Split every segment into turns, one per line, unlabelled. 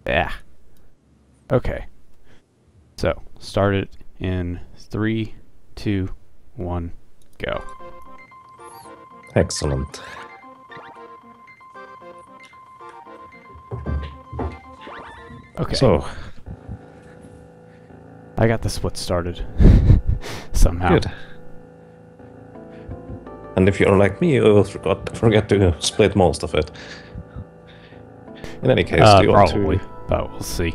Yeah. Okay. So, start it in 3, 2, 1, go.
Excellent.
Okay.
So,
I got the split started. Somehow.
good. And if you're like me, you will forget to split most of it. In any case, do you
probably,
want to...
but we'll see.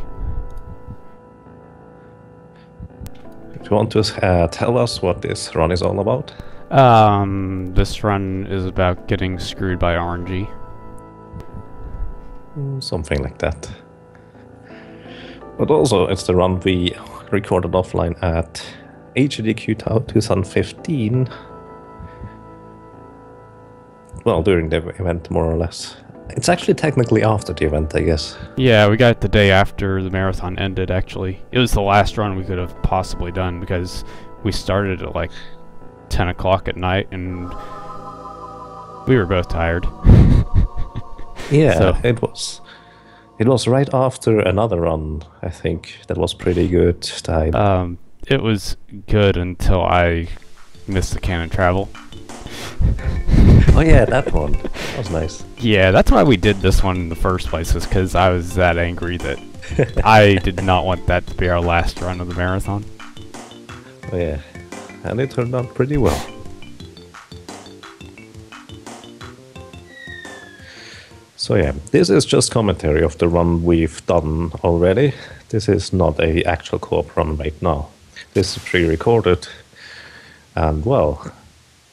Do you want to tell us what this run is all about?
This run is about getting screwed by RNG.
Something like that. But also, it's the run we recorded offline at AGDQ 2015. Well, during the event, more or less. It's actually technically after the event, I guess.
Yeah, we got it the day after the marathon ended, actually. It was the last run we could have possibly done because we started at like 10 o'clock at night and we were both tired.
Yeah,
So,
it was right after another run, I think, that was pretty good time.
it was good until I missed the cannon travel.
Oh yeah, that one. That was nice.
Yeah, that's why we did this one in the first place, was because I was that angry that I did not want that to be our last run of the marathon.
Oh yeah, and it turned out pretty well. So yeah, this is just commentary of the run we've done already. This is not a actual co-op run right now. This is pre-recorded, and well,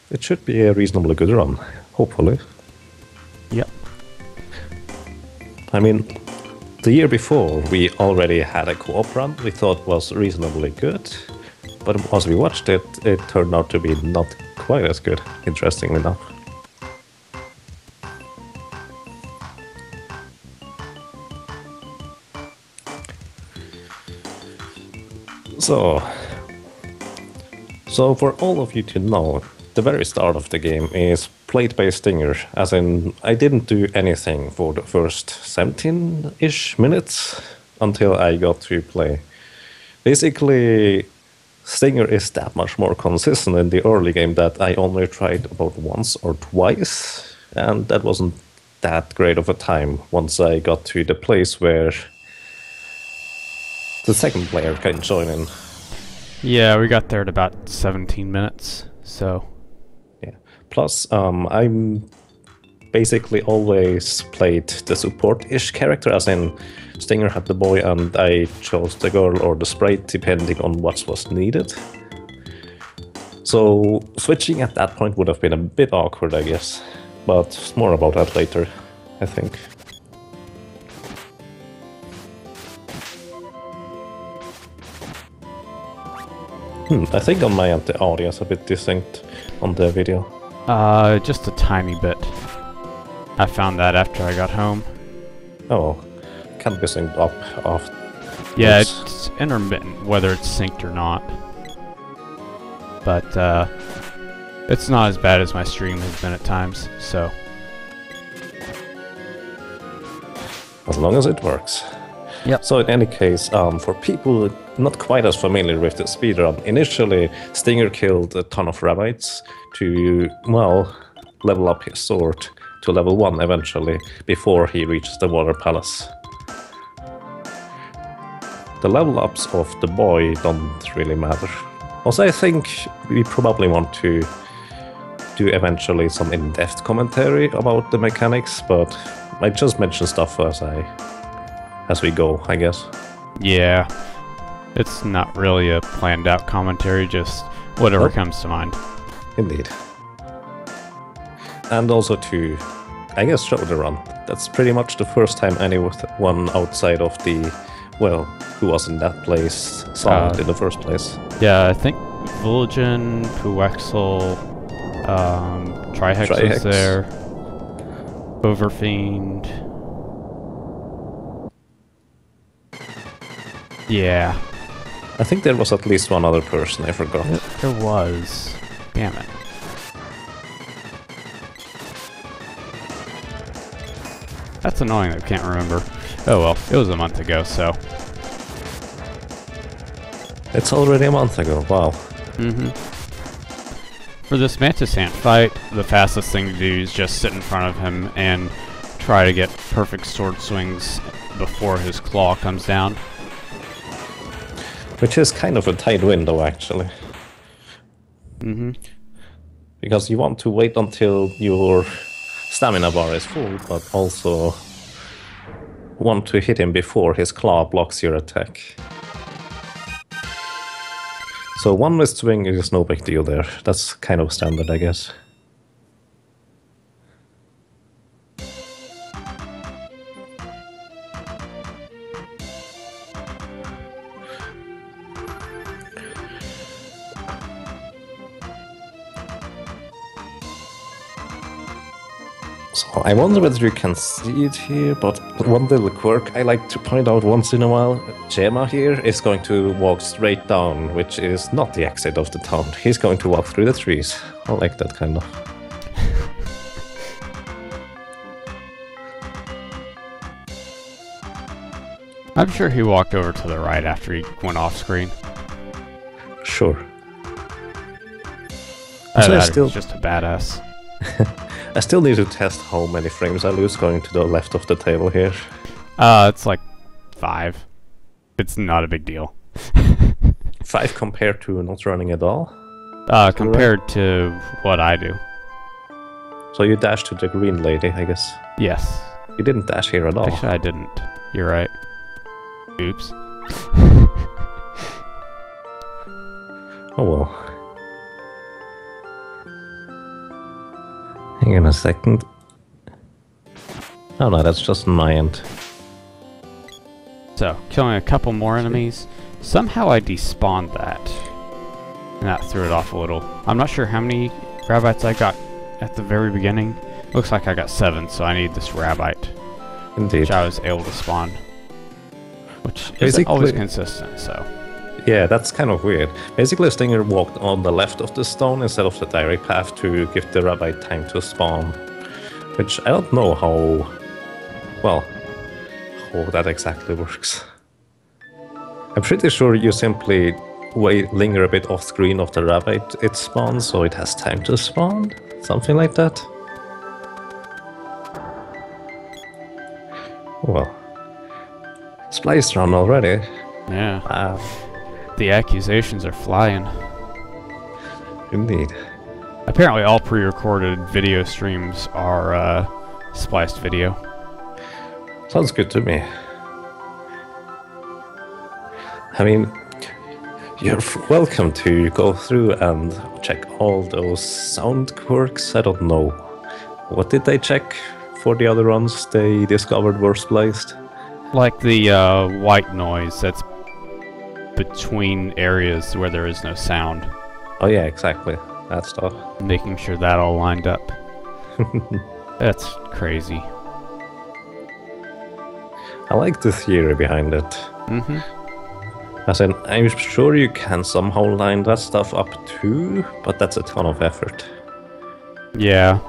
it should be a reasonably good run, hopefully.
Yep.
I mean, the year before we already had a co-op run we thought was reasonably good, but as we watched it, it turned out to be not quite as good, interestingly enough. So for all of you to know, the very start of the game is played by Stinger, as in I didn't do anything for the first 17-ish minutes until I got to play. Basically, Stinger is that much more consistent in the early game that I only tried about once or twice, and that wasn't that great of a time once I got to the place where the second player can join in.
Yeah, we got there at about 17 minutes, so...
Yeah. Plus, I'm basically always played the support-ish character, as in Stinger had the boy and I chose the girl or the sprite, depending on what was needed. So switching at that point would have been a bit awkward, I guess. But more about that later, I think. I think on my end the audio is a bit distinct on the video.
Just a tiny bit. I found that after I got home.
Oh, can't be synced up off.
Yeah, it's intermittent whether it's synced or not. But, it's not as bad as my stream has been at times, so...
As long as it works.
Yep.
So in any case, for people not quite as familiar with the speedrun, initially Stinger killed a ton of rabbits to, well, level up his sword to level 1 eventually, before he reaches the water palace. The level ups of the boy don't really matter. Also, I think we probably want to do eventually some in-depth commentary about the mechanics, but I just mention stuff as we go, I guess.
Yeah. It's not really a planned out commentary, just whatever comes to mind.
Indeed. And also to, I guess, show the run. That's pretty much the first time anyone outside of the, well, who was in that place saw it in the first place.
Yeah, I think Vulgen, Puexel, Trihex was there, Overfiend. Yeah.
I think there was at least one other person, I forgot.
There was. Damn it. That's annoying that I can't remember. Oh well, it was a month ago, so.
It's already a month ago, wow.
For this Mantis Ant fight, the fastest thing to do is just sit in front of him and try to get perfect sword swings before his claw comes down.
Which is kind of a tight window, actually. Because you want to wait until your stamina bar is full, but also want to hit him before his claw blocks your attack. So one missed swing is no big deal there. That's kind of standard, I guess. So I wonder whether you can see it here, but one little quirk I like to point out once in a while. Gemma here is going to walk straight down, which is not the exit of the town. He's going to walk through the trees. I like that kind of.
I'm sure he walked over to the right after he went off screen.
Sure.
That still just a badass.
I still need to test how many frames I lose going to the left of the table here.
It's like 5. It's not a big deal.
5 compared to not running at all?
Compared to what I do.
So you dashed to the green lady, I guess.
Yes.
You didn't dash here at all.
Actually, I didn't. You're right. Oops.
Oh well. Hang on a second. Oh no, that's just on my end.
So, killing a couple more enemies. Somehow I despawned that. And that threw it off a little. I'm not sure how many Rabbites I got at the very beginning. Looks like I got 7, so I need this Rabbite.
Indeed.
Which I was able to spawn. Which
Basically,
isn't always consistent, so.
Yeah, that's kind of weird. Basically, Stinger walked on the left of the stone instead of the direct path to give the Rabbite time to spawn. Which I don't know how... well, how that exactly works. I'm pretty sure you simply linger a bit off screen of the Rabbite it spawns, so it has time to spawn? Something like that? Well. Splice run already.
Yeah.
Wow.
The accusations are flying.
Indeed.
Apparently all pre-recorded video streams are spliced video.
Sounds good to me. I mean, you're welcome to go through and check all those sound quirks. I don't know. What did they check for the other runs they discovered were spliced?
Like the white noise that's between areas where there is no sound.
Oh yeah, exactly. That stuff.
Making sure that all lined up. That's crazy.
I like the theory behind it. As in, I'm sure you can somehow line that stuff up too, but that's a ton of effort.
Yeah.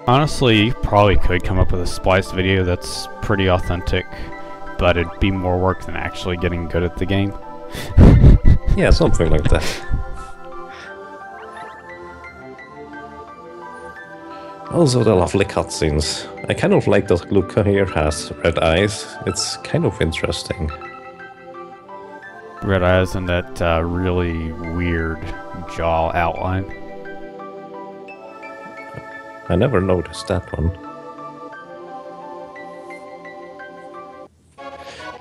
Honestly, you probably could come up with a spliced video that's pretty authentic, but it'd be more work than actually getting good at the game.
Yeah, something like that. Also the lovely cutscenes. I kind of like that Luca here has red eyes. It's kind of interesting.
Red eyes and that really weird jaw outline.
I never noticed that one.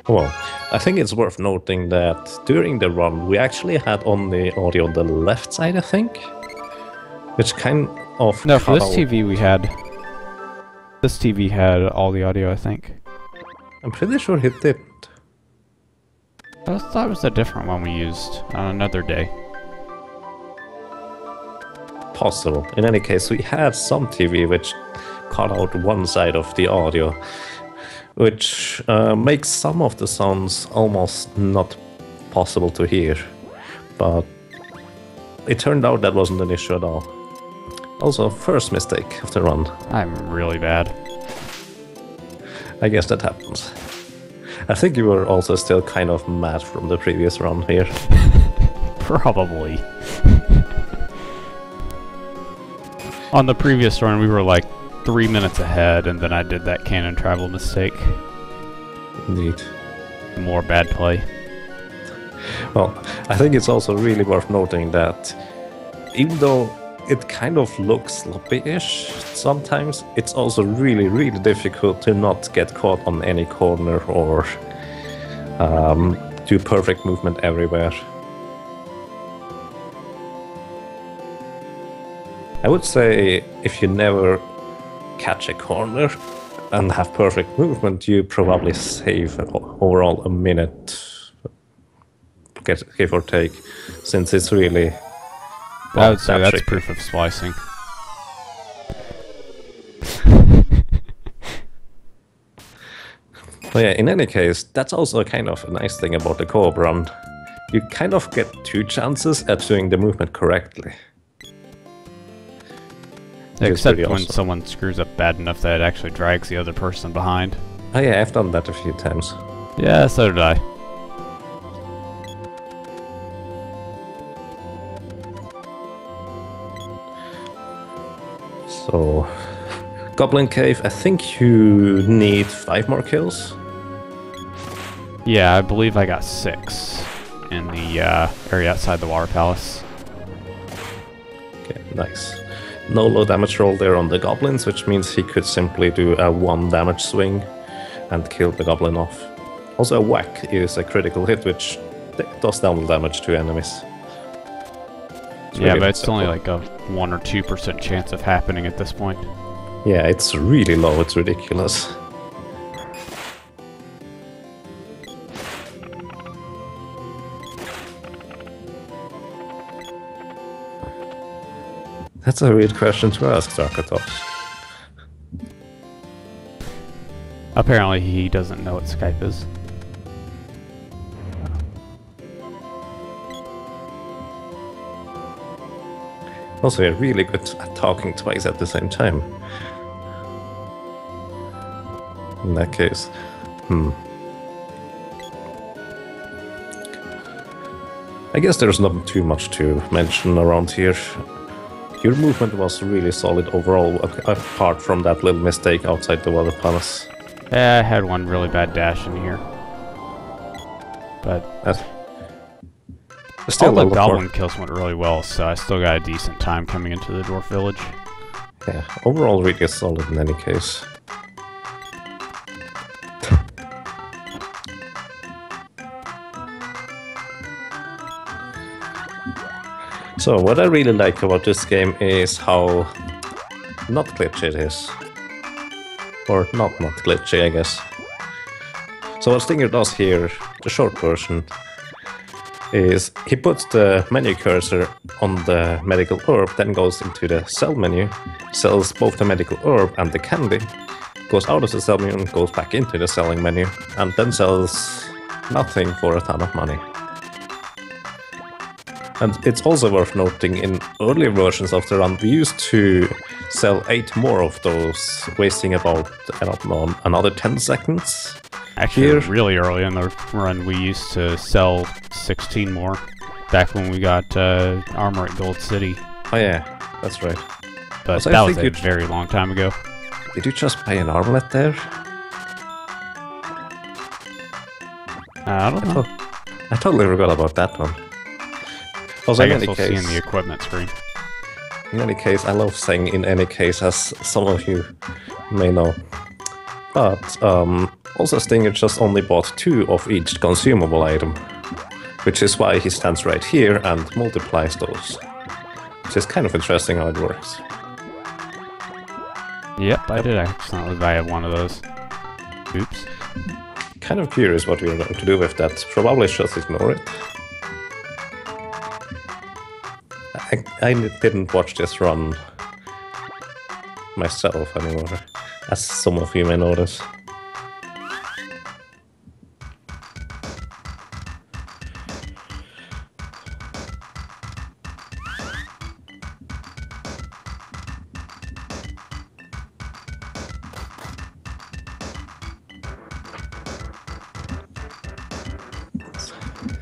Well, I think it's worth noting that during the run we actually had only audio on the left side, I think. Which kind of...
No, for this TV we had... This TV had all the audio, I think.
I'm pretty sure it didn't.
I thought it was a different one we used on another day.
Possible. In any case, we had some TV which cut out one side of the audio, which makes some of the sounds almost not possible to hear. But it turned out that wasn't an issue at all. Also, first mistake of the run.
I'm really bad.
I guess that happens. I think you were also still kind of mad from the previous run here.
Probably. On the previous run, we were like 3 minutes ahead, and then I did that cannon travel mistake.
Indeed.
More bad play.
Well, I think it's also really worth noting that even though it kind of looks sloppy-ish sometimes, it's also really, really difficult to not get caught on any corner or do perfect movement everywhere. I would say if you never catch a corner and have perfect movement, you probably save overall a minute, give or take, since it's really...
Well, I would say that's proof of splicing.
Well, yeah, in any case, that's also kind of a nice thing about the co-op run. You kind of get 2 chances at doing the movement correctly.
Except when someone screws up bad enough that it actually drags the other person behind.
Oh yeah, I've done that a few times.
Yeah, so did I.
So, Goblin Cave, I think you need 5 more kills.
Yeah, I believe I got 6 in the area outside the Water Palace.
Okay, nice. No low damage roll there on the goblins, which means he could simply do a 1 damage swing and kill the goblin off. Also, a whack is a critical hit, which does double damage to enemies.
Yeah, but it's only like a 1 or 2% chance of happening at this point.
Yeah, it's really low, it's ridiculous. That's a weird question to ask, Sarkatos.
Apparently he doesn't know what Skype is.
Also, you're really good at talking twice at the same time. In that case, I guess there's not too much to mention around here. Your movement was really solid overall, apart from that little mistake outside the Water Palace.
Yeah, I had one really bad dash in here. But all the goblin kills went really well, so I still got a decent time coming into the dwarf village.
Yeah, overall really solid in any case. So, what I really like about this game is how not glitchy it is. Or not glitchy, I guess. So what Stinger does here, the short version, is he puts the menu cursor on the medical herb, then goes into the sell menu, sells both the medical herb and the candy, goes out of the sell menu and goes back into the selling menu, and then sells nothing for a ton of money. And it's also worth noting, in earlier versions of the run, we used to sell 8 more of those, wasting about, I don't know, another 10 seconds.
Actually, really early in the run, we used to sell 16 more, back when we got armor at Gold City.
Oh yeah, that's right.
But also, that was a very long time ago.
Did you just buy an armlet there?
I don't know.
I totally forgot about that one. Also,
I guess we'll see in the equipment screen.
In any case, I love saying "in any case," as some of you may know. But also Stinger just only bought 2 of each consumable item, which is why he stands right here and multiplies those. Which is kind of interesting how it works.
Yep, I did accidentally buy one of those. Oops.
Kind of curious what we're going to do with that. Probably just ignore it. I didn't watch this run myself anymore, as some of you may notice.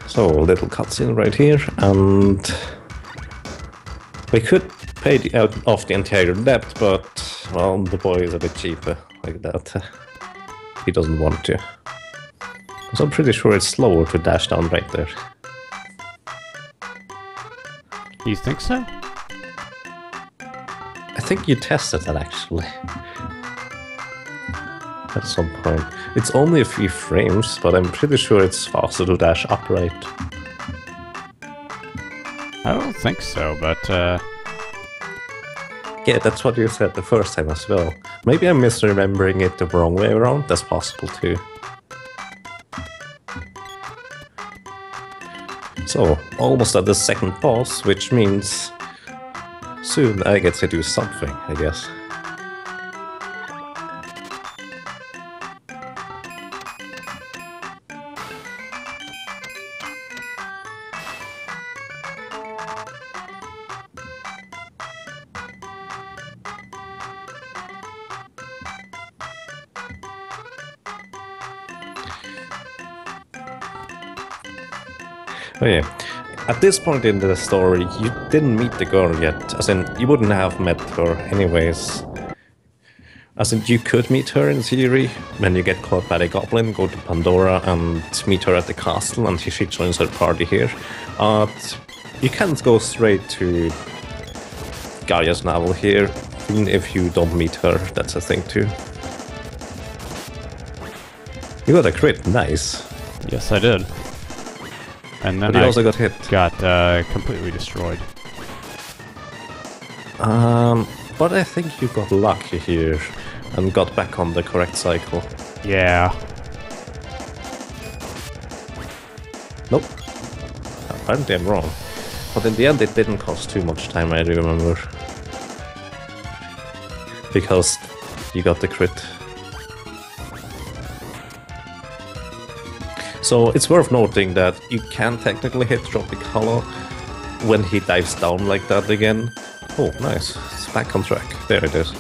So, a little cutscene right here, and we could pay off the entire debt, but, well, the boy is a bit cheaper like that. He doesn't want to. So I'm pretty sure it's slower to dash down right there.
You think so?
I think you tested that actually. At some point. It's only a few frames, but I'm pretty sure it's faster to dash upright.
I don't think so, but
Yeah, that's what you said the first time as well. Maybe I'm misremembering it the wrong way around, that's possible too. So, almost at the second boss, which means soon I get to do something, I guess. Oh yeah, at this point in the story, you didn't meet the girl yet, as in, you wouldn't have met her anyways. As in, you could meet her in theory, when you get caught by the goblin, go to Pandora and meet her at the castle, and she joins her party here. You can't go straight to Gaia's navel here, even if you don't meet her, that's a thing too. You got a crit, nice.
yes, I did. And then
But you also got hit.
got completely destroyed.
But I think you got lucky here and got back on the correct cycle.
Yeah.
Nope. Apparently I'm wrong. But in the end it didn't cost too much time, I remember. Because you got the crit. So it's worth noting that you can technically hit Tropicolor when he dives down like that again. Oh, nice. It's back on track. There it is.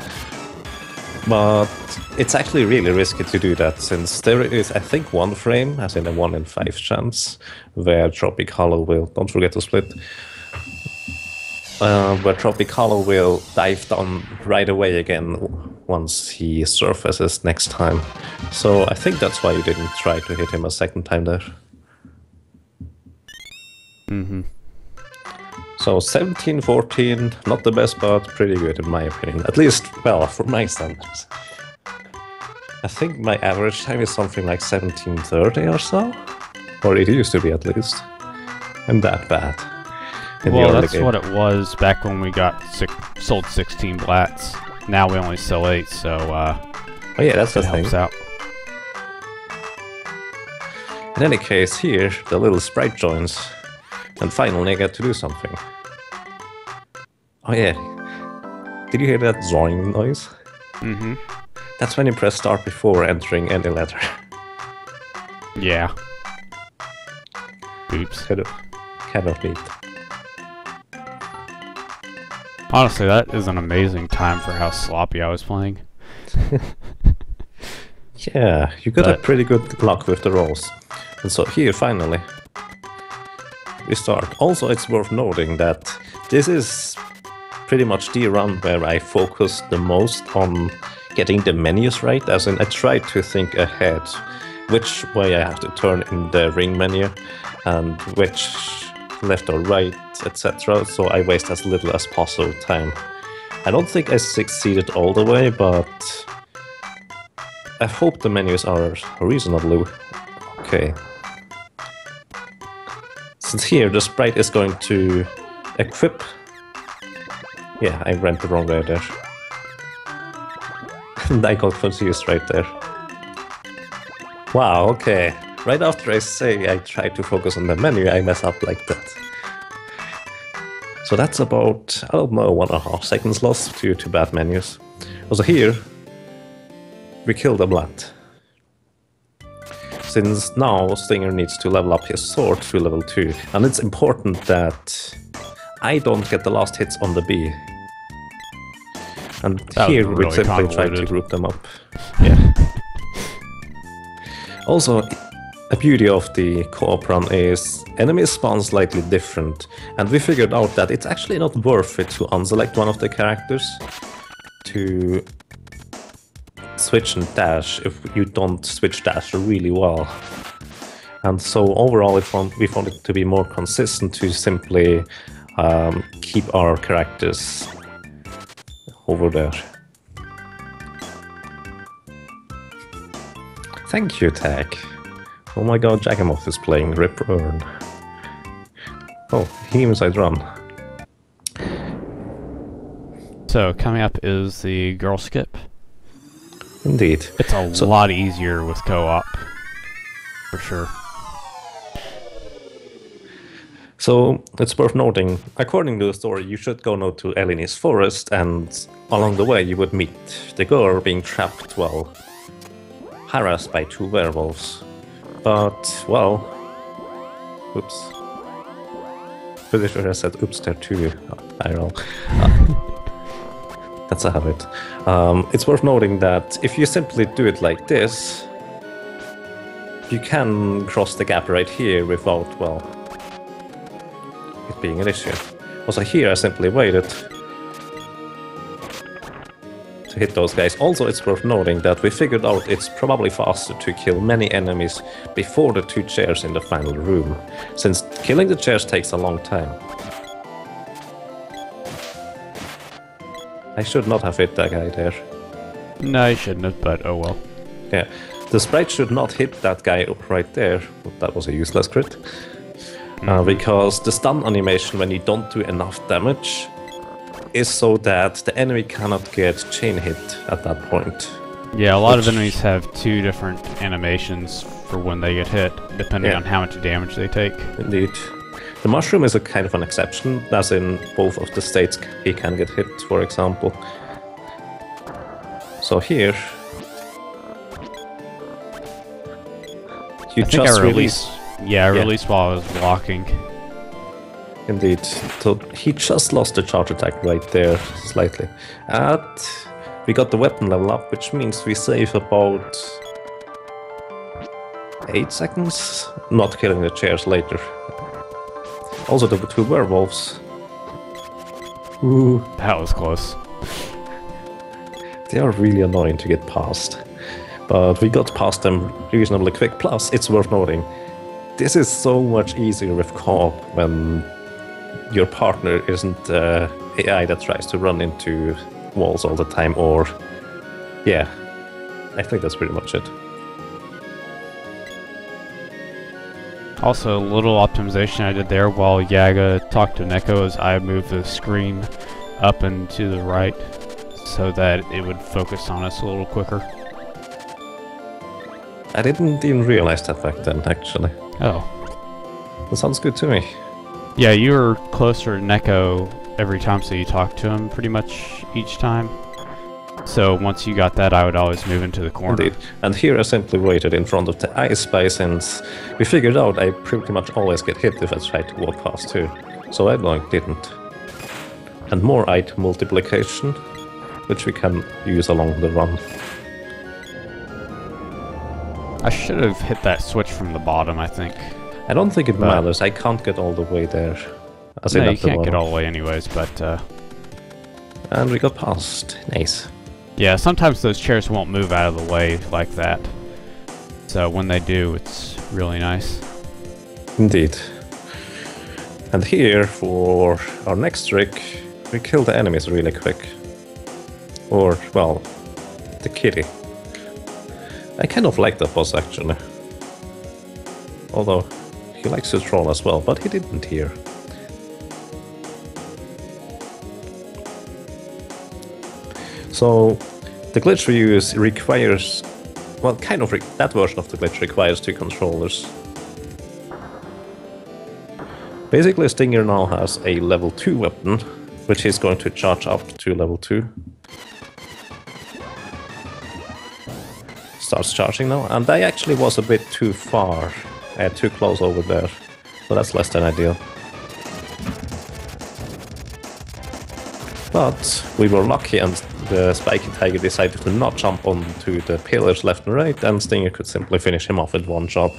But it's actually really risky to do that, since there is, I think, one frame, as in a 1 in 5 chance, where Tropicolor will, don't forget to split, where Tropicolor will dive down right away again once he surfaces next time. So I think that's why you didn't try to hit him a second time there.
Mm-hmm.
So 1714, not the best, but pretty good in my opinion. At least, well, for my standards. I think my average time is something like 1730 or so. Or it used to be at least. I'm that bad.
Well, that's what it was back when we got sold 16 blats. Now we only sell 8, so
oh yeah, that's the
it
thing.
helps out.
In any case, here the little sprite joins, and finally I get to do something. Oh yeah, did you hear that zoing noise?
Mm-hmm.
That's when you press start before entering any letter.
Yeah. Oops.
kind of neat.
Honestly, that is an amazing time for how sloppy I was playing.
Yeah, you got a pretty good luck with the rolls. And so here, finally, we start. Also, it's worth noting that this is pretty much the run where I focus the most on getting the menus right, as in I try to think ahead which way I have to turn in the ring menu and which left or right, etc. So I waste as little as possible time. I don't think I succeeded all the way, but I hope the menus are reasonably okay. Since here the sprite is going to equip. Yeah, I ran the wrong way there. And I got confused right there. Wow, okay. Right after I say I try to focus on the menu, I mess up like that. So that's about, I don't know, 1.5 seconds lost due to bad menus. Also here, we killed a blat. Since now Stinger needs to level up his sword to level 2, and it's important that I don't get the last hits on the bee. And
That
here
was
we
really
simply try to
convoluted.
group them up. Yeah. Also, a beauty of the co-op run is enemies spawn slightly different, and we figured out that it's actually not worth it to unselect one of the characters to switch and dash if you don't switch dash really well. And so overall we found it to be more consistent to simply keep our characters over there. Thank you, Tag. Oh my god, Yagamoth is playing Rip Earn. Oh, he inside run.
So coming up is the girl skip.
Indeed.
It's a lot easier with co-op, for sure.
So it's worth noting, according to the story, you should go now to Elini's forest, and along the way you would meet the girl being trapped, well, harassed by 2 werewolves. But, well, oops. Pretty sure I said oops there too, IRL. That's a habit. It's worth noting that if you simply do it like this, you can cross the gap right here without, well, it being an issue. Also here I simply waited to hit those guys. Also it's worth noting that we figured out it's probably faster to kill many enemies before the 2 chairs in the final room, since killing the chairs takes a long time. I should not have hit that guy there.
No, you shouldn't have, but oh well.
Yeah, the sprite should not hit that guy right there. That was a useless crit. Because the stun animation, when you don't do enough damage, is so that the enemy cannot get chain hit at that point.
Yeah, a lot of enemies have 2 different animations for when they get hit, depending on how much damage they take.
Indeed. The mushroom is a kind of an exception, as in both of the states he can get hit, for example. So here, you just release.
Yeah, I released while I was blocking.
Indeed. So he just lost the charge attack right there, slightly. And we got the weapon level up, which means we save about 8 seconds, not killing the chairs later. Also the 2 werewolves. Ooh.
That was close.
They are really annoying to get past. But we got past them reasonably quick. Plus, it's worth noting, this is so much easier with co-op when your partner isn't AI that tries to run into walls all the time, or... yeah, I think that's pretty much it.
Also, a little optimization I did there while Yaga talked to Neko is I moved the screen up and to the right so that it would focus on us a little quicker.
I didn't even realize that back then, actually.
Oh.
That sounds good to me.
Yeah, you were closer to Neko every time, so you talked to him pretty much each time. So once you got that, I would always move into the corner.
Indeed. And here I simply waited in front of the ice spy, since we figured out I pretty much always get hit if I try to walk past too. So I didn't. And more item multiplication, which we can use along the run.
I should have hit that switch from the bottom, I think.
I don't think it matters. I can't get all the way there.
No, you can't get all the way anyways, but...
And we got past. Nice.
Yeah, sometimes those chairs won't move out of the way like that. So when they do, it's really nice.
Indeed. And here, for our next trick, we kill the enemies really quick. Or, well, the kitty. I kind of like that boss, actually. Although, he likes to troll as well, but he didn't here. So, the glitch we use requires... well, kind of that version of the glitch requires 2 controllers. Basically, Stinger now has a level 2 weapon, which he's going to charge up to level 2. Starts charging now, and I actually was a bit too far, too close over there, so that's less than ideal. But we were lucky and the spiky tiger decided to not jump onto the pillars left and right, and Stinger could simply finish him off with one shot.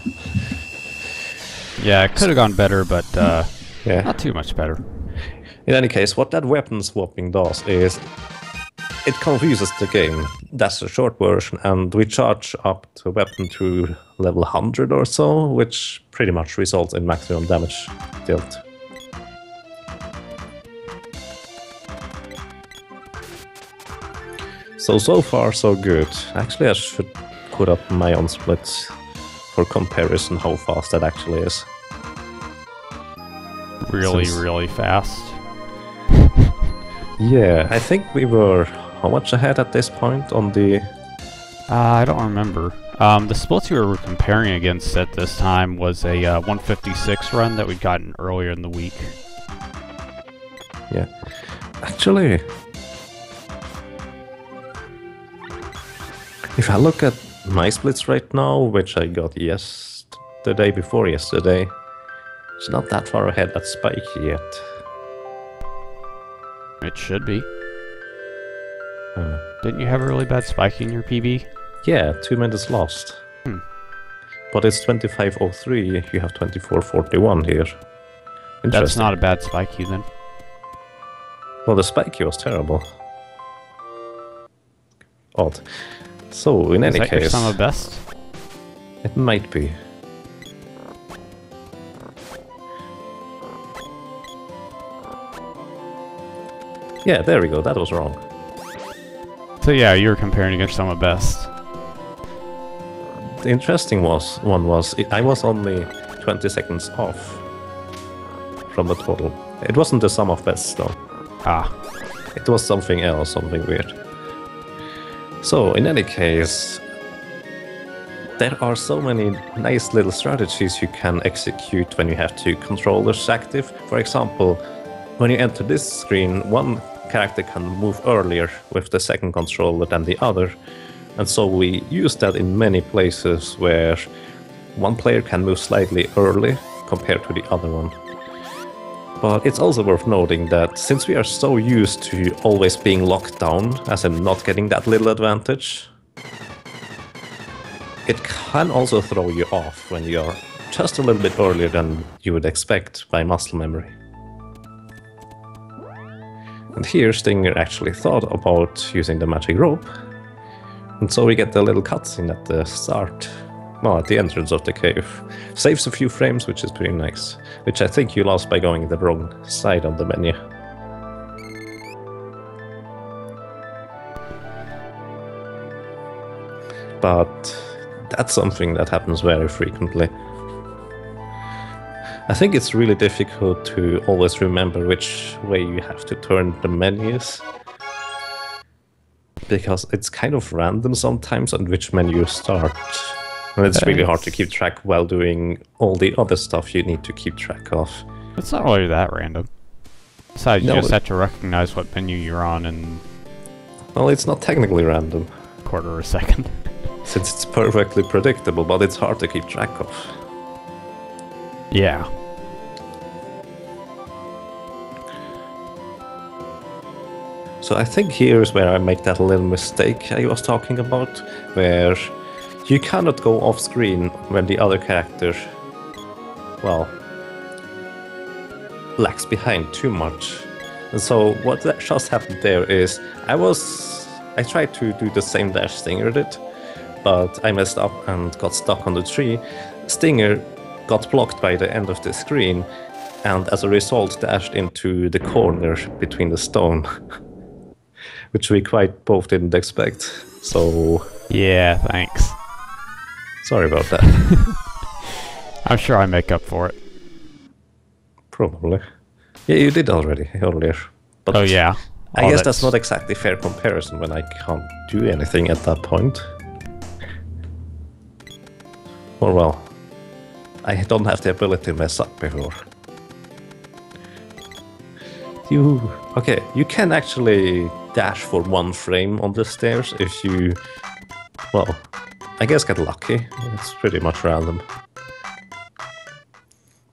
Yeah, it could have gone better, but
Yeah.
not too much better.
In any case, what that weapon swapping does is it confuses the game. That's the short version, and we charge up the weapon to level 100 or so, which pretty much results in maximum damage dealt. So far so good. Actually, I should put up my own splits for comparison how fast that actually is.
Really fast.
Yeah, I think we were how much ahead at this point on the...
I don't remember. The splits we were comparing against at this time was a 156 run that we'd gotten earlier in the week.
Yeah. Actually, if I look at my splits right now, which I got the day before yesterday, it's not that far ahead at Spiky yet.
It should be. Didn't you have a really bad spike in your PB?
Yeah, 2 minutes lost. But it's 25:03, you have 24:41 here.
That's not a bad spiky then.
Well, the spiky was terrible. Odd. So, in any
Is that your
case...
sum of best?
It might be. Yeah, there we go, that was wrong.
So yeah, you were comparing against sum of best.
The interesting one was I was only 20 seconds off from the total. It wasn't the sum of best though.
Ah.
It was something else, something weird. So, in any case, there are so many nice little strategies you can execute when you have two controllers active. For example, when you enter this screen, one character can move earlier with the second controller than the other. And so we use that in many places where one player can move slightly early compared to the other one. But it's also worth noting that since we are so used to always being locked down, as in not getting that little advantage, it can also throw you off when you're just a little bit earlier than you would expect by muscle memory. And here Stinger actually thought about using the magic rope, and so we get the little cutscene at the start, well, at the entrance of the cave. Saves a few frames, which is pretty nice, which I think you lost by going the wrong side on the menu. But that's something that happens very frequently. I think it's really difficult to always remember which way you have to turn the menus, because it's kind of random sometimes on which menu you start. And it's really hard to keep track while doing all the other stuff you need to keep track of.
It's not really that random. Besides, you
No,
just have to recognize what menu you're on in
well, it's not technically random,
a quarter of a second.
since it's perfectly predictable, but it's hard to keep track of.
Yeah.
So I think here is where I make that little mistake I was talking about, where you cannot go off screen when the other character, well, lags behind too much. And so what that just happened there is I tried to do the same dash Stinger did, but I messed up and got stuck on the tree. Stinger got blocked by the end of the screen, and as a result dashed into the corner between the stone. Which we both didn't expect, so...
Yeah, thanks.
Sorry about that.
I'm sure I make up for it.
Probably. Yeah, you did already, earlier. But
Oh yeah.
I guess that's not exactly fair comparison when I can't do anything at that point. Or well, I don't have the ability to mess up before. Okay, you can actually dash for 1 frame on the stairs if you, well, I guess get lucky. It's pretty much random.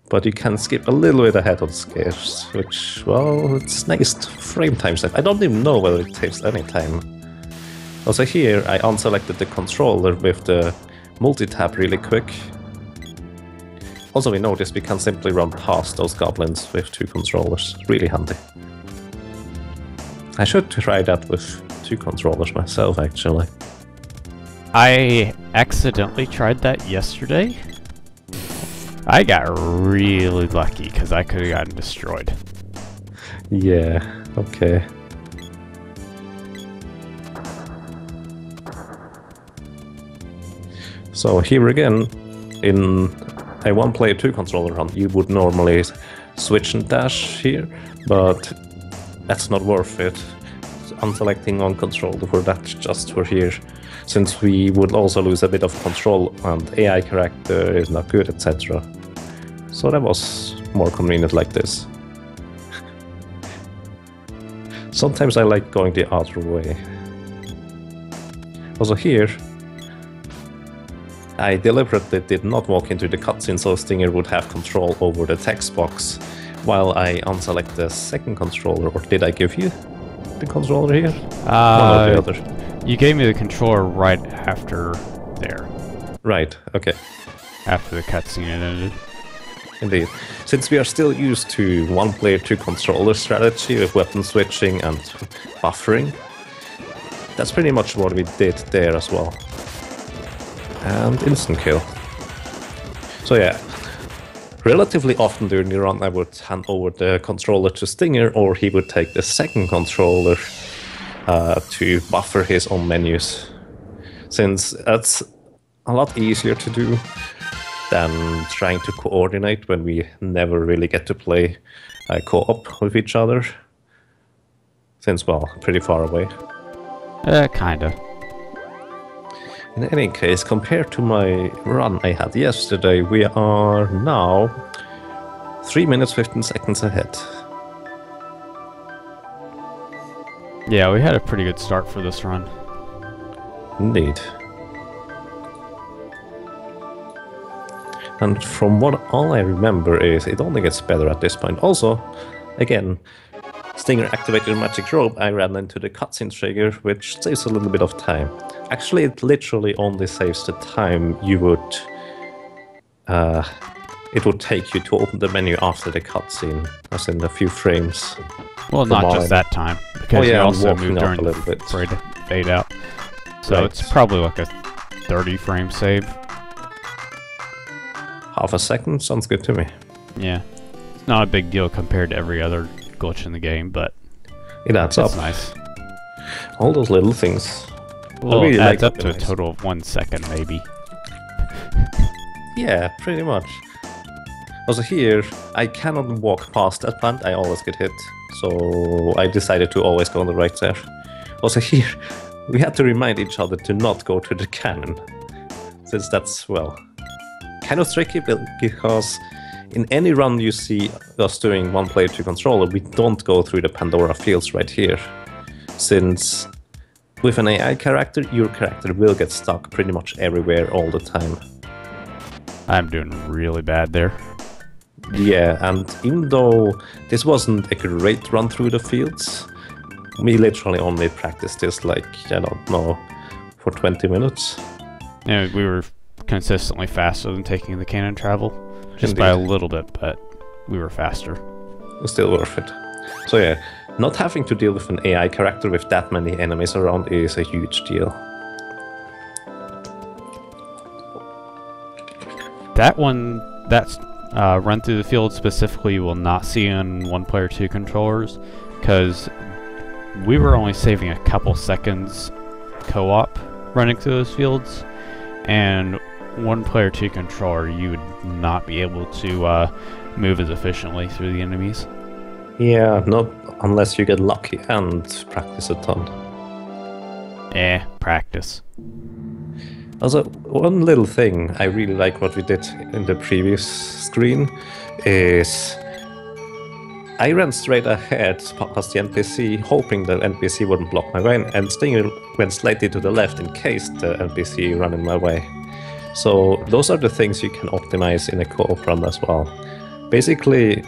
but you can skip a little bit ahead of the scares, which, well, it's nice frame time set. I don't even know whether it takes any time. Also here, I unselected the controller with the multi-tap really quick. Also, we noticed we can simply run past those goblins with 2 controllers. Really handy. I should try that with 2 controllers myself, actually.
I accidentally tried that yesterday. I got really lucky because I could have gotten destroyed.
Yeah, okay. So here again, in a 1-player 2 controller run, you would normally switch and dash here, but that's not worth it. Unselecting one controller for that just for here, since we would also lose a bit of control and AI character is not good, etc. So that was more convenient like this. Sometimes I like going the other way. Also here, I deliberately did not walk into the cutscene so Stinger would have control over the text box while I unselect the second controller, or did I give you the controller here? One or the other.
You gave me the controller right after there.
Right, okay.
After the cutscene ended.
Indeed. Since we are still used to 1-player 2 controller strategy with weapon switching and buffering, that's pretty much what we did there as well. And instant kill. So yeah, relatively often during the run I would hand over the controller to Stinger, or he would take the second controller to buffer his own menus, since that's a lot easier to do than trying to coordinate when we never really get to play co-op with each other, since, well, pretty far away.
Kinda.
In any case, compared to my run I had yesterday, we are now 3 minutes 15 seconds ahead.
Yeah, we had a pretty good start for this run.
Indeed. And from what all I remember is it only gets better at this point. Also, again, Stinger activated magic robe, I ran into the cutscene trigger, which saves a little bit of time. Actually, it literally only saves the time you would... it would take you to open the menu after the cutscene, as in a few frames.
Well, not just that time, because you also moved during
a little bit.
Fade out. So it's probably like a 30 frame save.
Half a second sounds good to me.
Yeah. It's not a big deal compared to every other glitch in the game, but
it adds up.
It's nice.
All those little things.
Well, really, it adds up to a total of 1 second, maybe.
Yeah, pretty much. Also here, I cannot walk past that plant, I always get hit. So I decided to always go on the right there. Also here, we had to remind each other to not go to the cannon. Since that's, well, kind of tricky, because in any run you see us doing 1-player 2 controller, we don't go through the Pandora fields right here. Since with an AI character, your character will get stuck pretty much everywhere all the time.
I'm doing really bad there.
Yeah, and even though this wasn't a great run through the fields, we literally only practiced this like, I don't know, for 20 minutes.
Yeah, we were consistently faster than taking the cannon travel. Just
Indeed.
by a little bit, but we were faster.
It was still worth it. So yeah, not having to deal with an AI character with that many enemies around is a huge deal.
That one, that's run through the field specifically, you will not see on 1-player 2 controllers, because we were only saving a couple seconds co-op running through those fields, and 1-player 2 controller, you would not be able to move as efficiently through the enemies.
Yeah, not unless you get lucky and practice a ton.
Practice.
Also, one little thing I really like what we did in the previous screen is I ran straight ahead past the NPC, hoping the NPC wouldn't block my way, and Stinger went slightly to the left in case the NPC ran in my way. So those are the things you can optimize in a co-op run as well. basically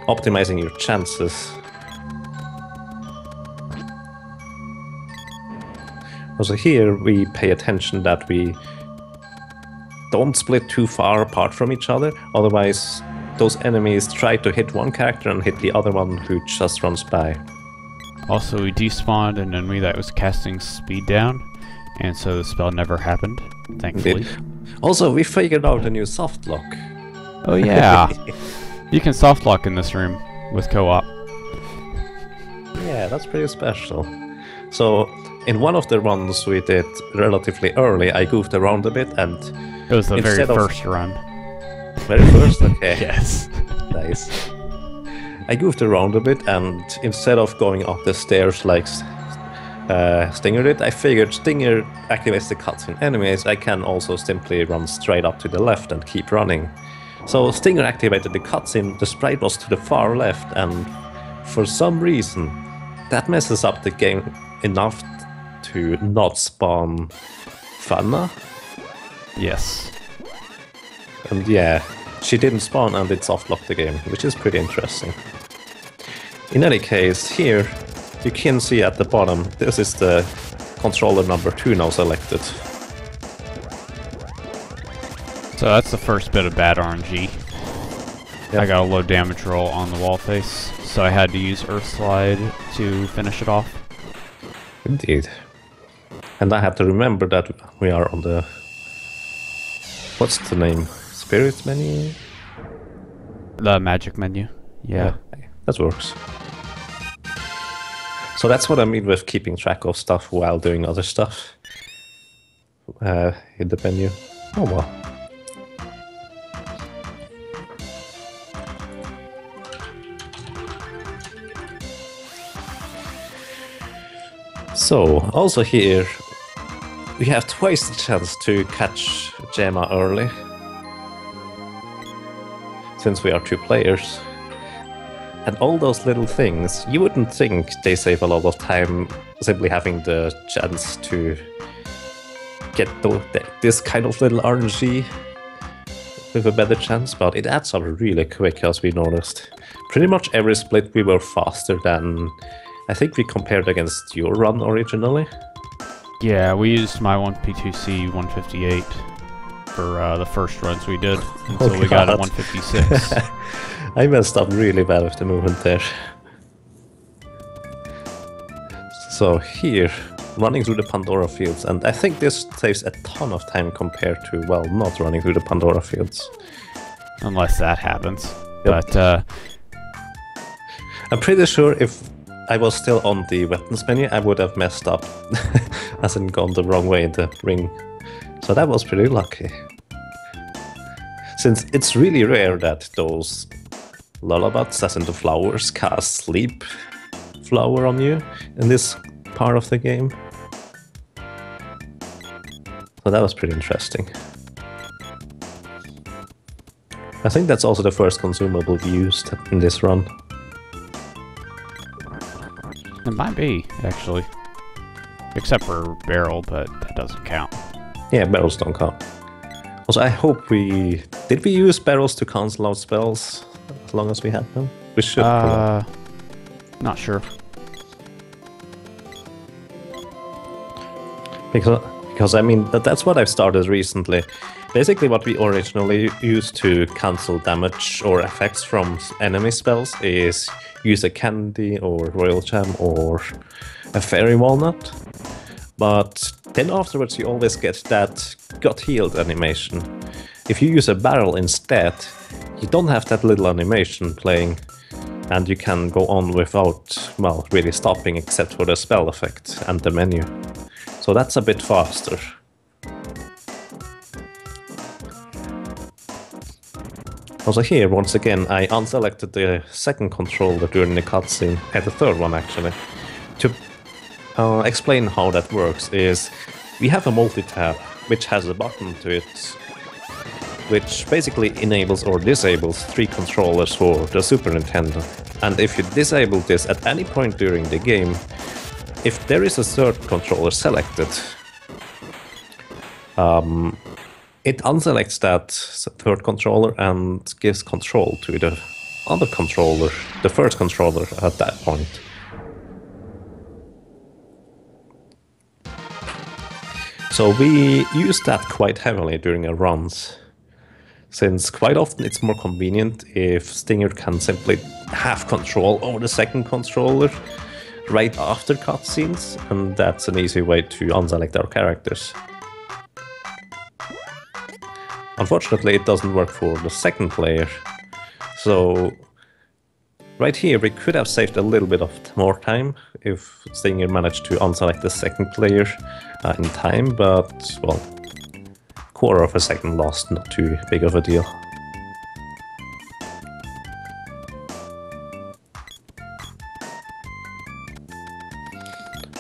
optimizing your chances. Also here we pay attention that we don't split too far apart from each other, otherwise those enemies try to hit one character and hit the other one who just runs by.
Also, we despawned an enemy that was casting speed down, and so the spell never happened, thankfully.
Also, we figured out a new soft lock.
Oh yeah! You can soft lock in this room with co-op.
Yeah, that's pretty special. So, in one of the runs we did relatively early, I goofed around a bit and...
It was the very first run.
Very first? Okay.
Yes.
Nice. I goofed around a bit, and instead of going up the stairs like Stinger did, I figured Stinger activates the cutscene. Anyways, I can also simply run straight up to the left and keep running. So Stinger activated the cutscene, the sprite was to the far left, and for some reason that messes up the game enough to not spawn Fanna.
Yes.
And yeah, she didn't spawn and it soft-locked the game, which is pretty interesting. In any case, here you can see at the bottom, this is the controller number 2 now selected.
So that's the first bit of bad RNG.
Yep.
I got a low damage roll on the wall face, so I had to use Earth Slide to finish it off.
Indeed. And I have to remember that we are on the... What's the name? Spirit menu?
The magic menu. Yeah.
That works. So that's what I mean with keeping track of stuff while doing other stuff. In the menu. Oh well. So, also here, we have twice the chance to catch Gemma early. Since we are 2 players. And all those little things, you wouldn't think they save a lot of time simply having the chance to get this kind of little RNG with a better chance, but it adds up really quick, as we noticed. Pretty much every split we were faster than... I think we compared against your run originally.
Yeah, we used my 1P2C 158 for the first runs we did until we got a 156.
I messed up really bad with the movement there. So here, running through the Pandora fields, and I think this saves a ton of time compared to, well, not running through the Pandora fields.
Unless that happens.
Yep.
But
I'm pretty sure if I was still on the weapons menu, I would have messed up, as in gone the wrong way in the ring. So that was pretty lucky. Since it's really rare that those lullabots, as in the flowers, cast Sleep Flower on you in this part of the game. So that was pretty interesting. I think that's also the first consumable used in this run.
it might be, actually. Except for barrel, but that doesn't count.
Yeah, barrels don't count. Also, I hope we... Did we use barrels to cancel out spells as long as we had them? We should.
Not sure.
Because I mean, that's what I've started recently. Basically what we originally used to cancel damage or effects from enemy spells is use a candy or royal gem or a fairy walnut. But then afterwards you always get that got healed animation. If you use a barrel instead, you don't have that little animation playing, and you can go on without, well, really stopping except for the spell effect and the menu. So that's a bit faster. Also here, once again, I unselected the second controller during the cutscene, and the third one actually. To explain how that works is, we have a multi-tab, which has a button to it, which basically enables or disables 3 controllers for the Super Nintendo. And if you disable this at any point during the game, if there is a third controller selected, It unselects that third controller and gives control to the other controller, the first controller at that point. So we use that quite heavily during our runs, since quite often it's more convenient if Stinger can simply have control over the second controller right after cutscenes, and that's an easy way to unselect our characters. Unfortunately, it doesn't work for the second player, so right here we could have saved a little bit of more time if Stinger managed to unselect the second player in time, but, well, quarter of a second lost, not too big of a deal.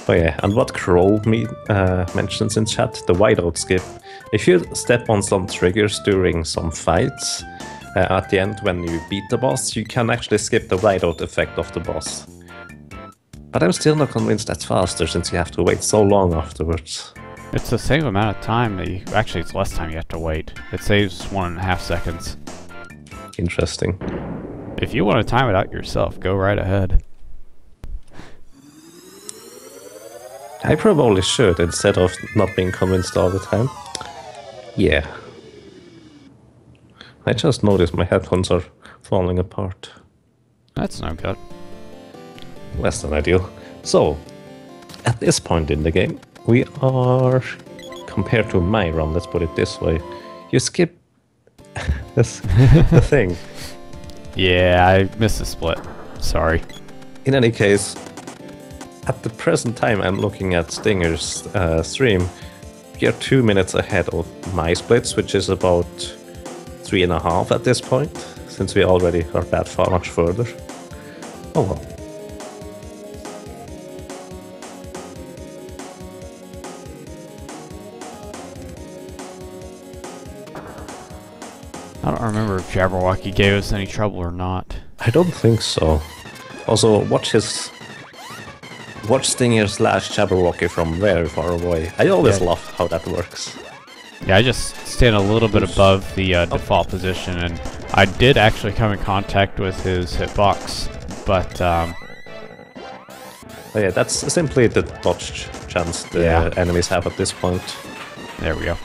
Oh yeah, and what Kroll mentions in chat, the whiteout skip. If you step on some triggers during some fights, at the end when you beat the boss, you can actually skip the whiteout effect of the boss. But I'm still not convinced that's faster, since you have to wait so long afterwards.
It's the same amount of time that you... Actually, it's less time you have to wait. It saves 1.5 seconds.
Interesting.
If you want to time it out yourself, go right ahead.
I probably should, instead of not being convinced all the time. Yeah. I just noticed my headphones are falling apart.
That's no good.
Less than ideal. So, at this point in the game, we are, compared to my run, let's put it this way, you skip this, the thing.
Yeah, I missed the split. Sorry.
In any case, at the present time I'm looking at Stinger's stream, we are 2 minutes ahead of my splits, which is about 3.5 at this point, since we already are that far much further. Oh well.
I don't remember if Jabberwocky gave us any trouble or not.
I don't think so. Also, watch Stinger / Jabberwocky from very far away. I always love how that works.
Yeah, I just stand a little bit above the default position, and I did actually come in contact with his hitbox, but
oh yeah, that's simply the dodge chance the enemies have at this point.
There we go.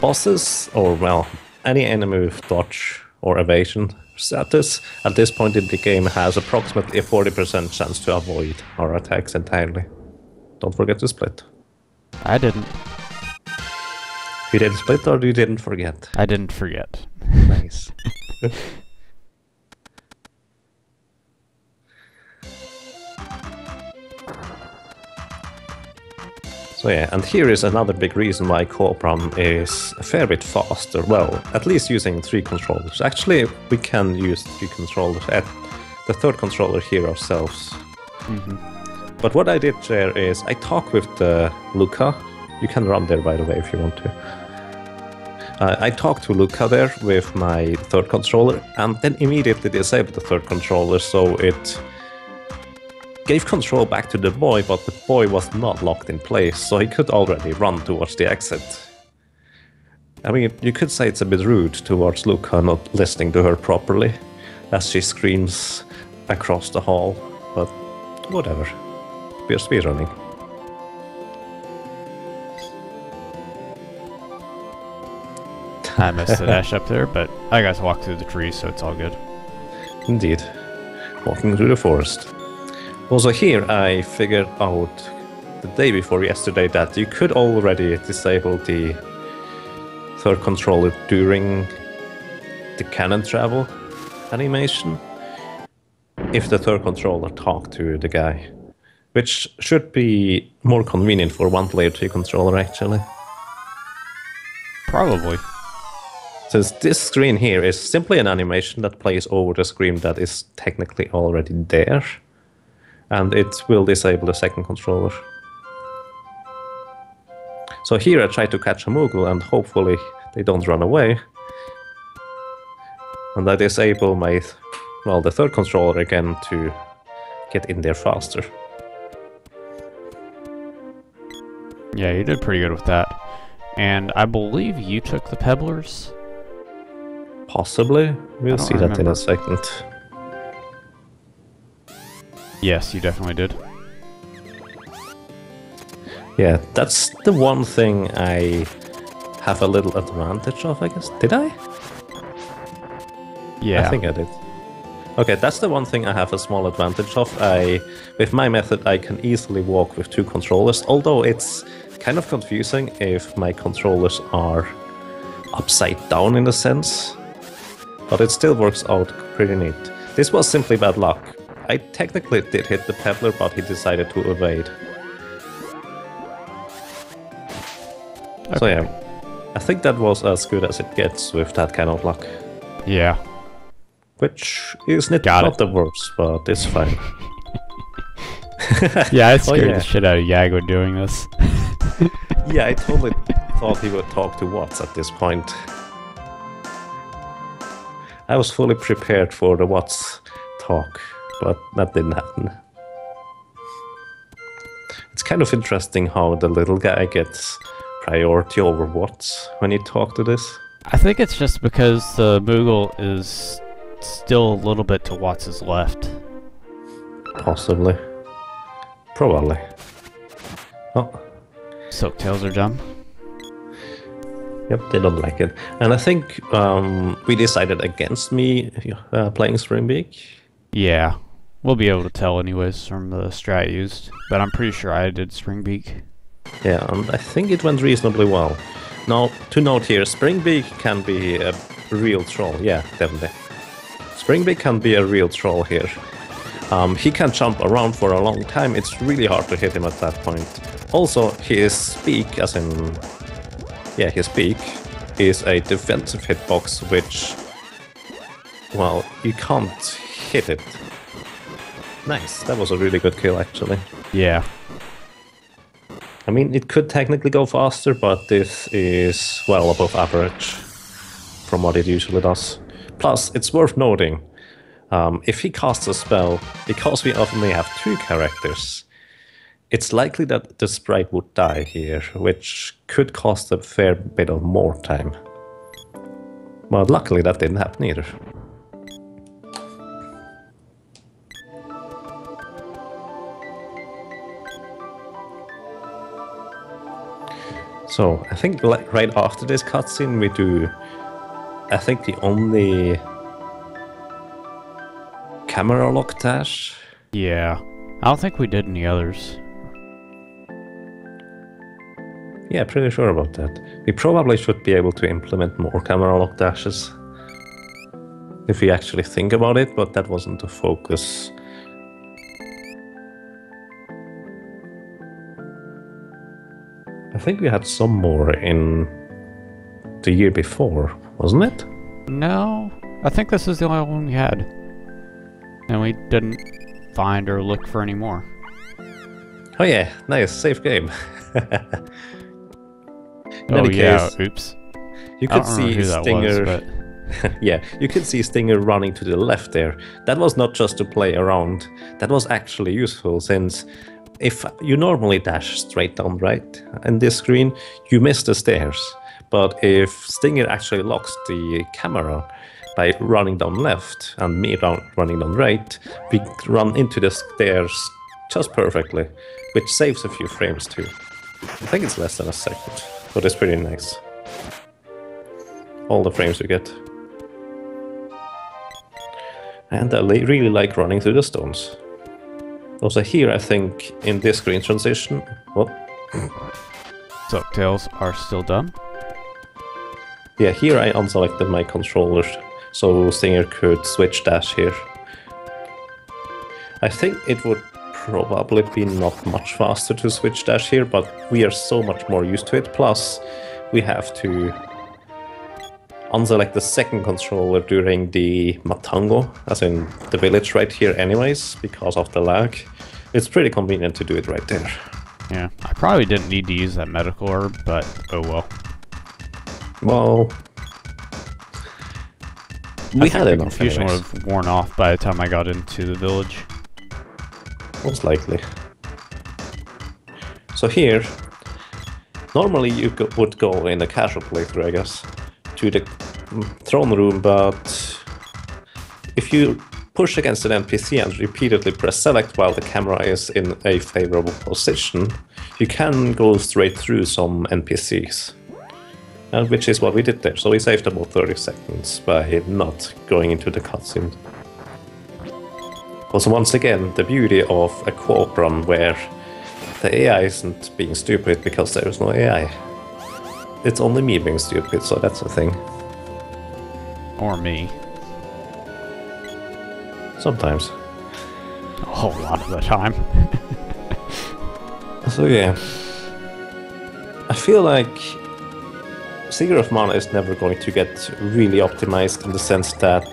Bosses, or well, any enemy with dodge or evasion status at this point in the game has approximately a 40% chance to avoid our attacks entirely. Don't forget to split.
I didn't.
You didn't split, or you didn't forget?
I didn't forget.
Nice. So yeah, and here is another big reason why co-op run is a fair bit faster. Well, at least using 3 controllers. Actually, we can use 3 controllers at the third controller here ourselves. But what I did there is I talked with Luca. You can run there, by the way, if you want to. I talked to Luca there with my third controller, and then immediately disabled the third controller, so it gave control back to the boy, but the boy was not locked in place, so he could already run towards the exit. I mean, you could say it's a bit rude towards Luca not listening to her properly as she screams across the hall, but whatever. We're speedrunning.
I missed the dash up there, but I got to walk through the trees, so it's all good.
Indeed. Walking through the forest. Also here I figured out the day before yesterday that you could already disable the third controller during the cannon travel animation if the third controller talked to the guy, which should be more convenient for one player to controller actually.
Probably.
Since this screen here is simply an animation that plays over the screen that is technically already there, and it will disable the second controller. So here I try to catch a Moogle and hopefully they don't run away. And I disable my, well, the third controller again to get in there faster.
Yeah, you did pretty good with that. and I believe you took the pebblers.
Possibly. We'll see that in
remember.
a second.
Yes, you definitely did.
Yeah, that's the one thing I have a little advantage of, I guess. Did I?
Yeah.
I think I did. Okay, that's the one thing I have a small advantage of. With my method, I can easily walk with 2 controllers, although it's kind of confusing if my controllers are upside down in a sense. But it still works out pretty neat. This was simply bad luck. I technically did hit the peddler, but he decided to evade.
Okay.
So yeah, I think that was as good as it gets with that kind of luck.
Yeah.
Which is not the worst, but it's fine.
Yeah, I scared
Oh, yeah.
the shit out of Yago doing this.
Yeah, I totally thought he would talk to Watts at this point. I was fully prepared for the Watts talk, but that didn't happen. It's kind of interesting how the little guy gets priority over Watts when you talk to this.
I think it's just because the Moogle is still a little bit to Watts' left.
Possibly. Probably. Oh.
Silktails are dumb.
Yep, they don't like it. And I think we decided against me playing Springbeak.
Yeah. We'll be able to tell anyways from the strat used. But I'm pretty sure I did Springbeak.
Yeah, and I think it went reasonably well. Now, to note here, Springbeak can be a real troll. Yeah, definitely. Springbeak can be a real troll here. He can jump around for a long time. It's really hard to hit him at that point. Also, his beak, as in... Yeah, his beak is a defensive hitbox, which... Well, you can't hit it. Nice, that was a really good kill, actually.
Yeah.
I mean, it could technically go faster, but this is well above average from what it usually does. Plus, it's worth noting, if he casts a spell, because we only have 2 characters, it's likely that the sprite would die here, which could cost a fair bit of more time. But luckily that didn't happen either. So, I think right after this cutscene we do, I think the only camera lock dash.
Yeah. I don't think we did any others.
Yeah, pretty sure about that. We probably should be able to implement more camera lock dashes. If we actually think about it, but that wasn't the focus. I think we had some more in the year before, wasn't it?
No. I think this is the only one we had. And we didn't find or look for any more.
Oh yeah, nice, safe game. In
Oh
any
yeah,
case,
oops.
you
I
could
don't remember
see
who that
Stinger.
was, but
Yeah, you could see Stinger running to the left there. That was not just to play around. That was actually useful, since if you normally dash straight down right in this screen, you miss the stairs. But if Stinger actually locks the camera by running down left and me running down right, we run into the stairs just perfectly, which saves a few frames too. I think it's less than a second, but it's pretty nice. All the frames you get. And I really like running through the stones. Also here, I think, in this screen transition... What?
Silktails are still dumb.
Yeah, here I unselected my controller, so Stinger could switch dash here. I think it would probably be not much faster to switch dash here, but we are so much more used to it. Plus, we have to unselect the second controller during the Matango, as in the village right here anyways, because of the lag. It's pretty convenient to do it right there.
Yeah, I probably didn't need to use that medical herb, but oh well.
Well, we had
the
enough
confusion would
anyways.
have worn off by the time I got into the village.
Most likely. So here, Normally you would go in a casual playthrough, I guess, to the throne room, but if you push against an NPC and repeatedly press select while the camera is in a favorable position, you can go straight through some NPCs. Which is what we did there, so we saved about 30 seconds by not going into the cutscene. Also, once again, the beauty of a co-op run where the AI isn't being stupid because there is no AI. It's only me being stupid, so that's the thing.
Or me.
Sometimes.
A whole lot of the time.
So yeah. I feel like Seeker of Mana is never going to get really optimized in the sense that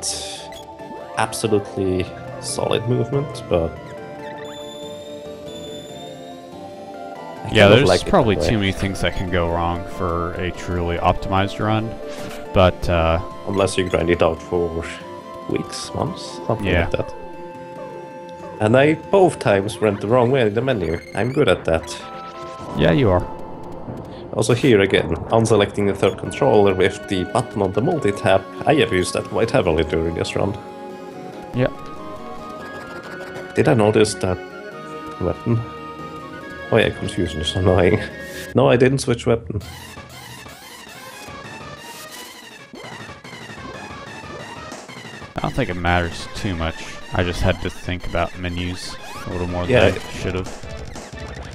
absolutely solid movement, but
yeah, there's probably too many things that can go wrong for a truly optimized run, but
unless you grind it out for weeks, months, something
yeah.
like that. And I both times went the wrong way in the menu. I'm good at that.
Yeah, you are.
Also here again, unselecting the third controller with the button on the multi-tap, I have used that quite heavily during this run.
Yep.
Did I notice that weapon? Oh yeah, confusion is annoying. No, I didn't switch weapon.
I don't think it matters too much. I just had to think about menus a little more than I should have.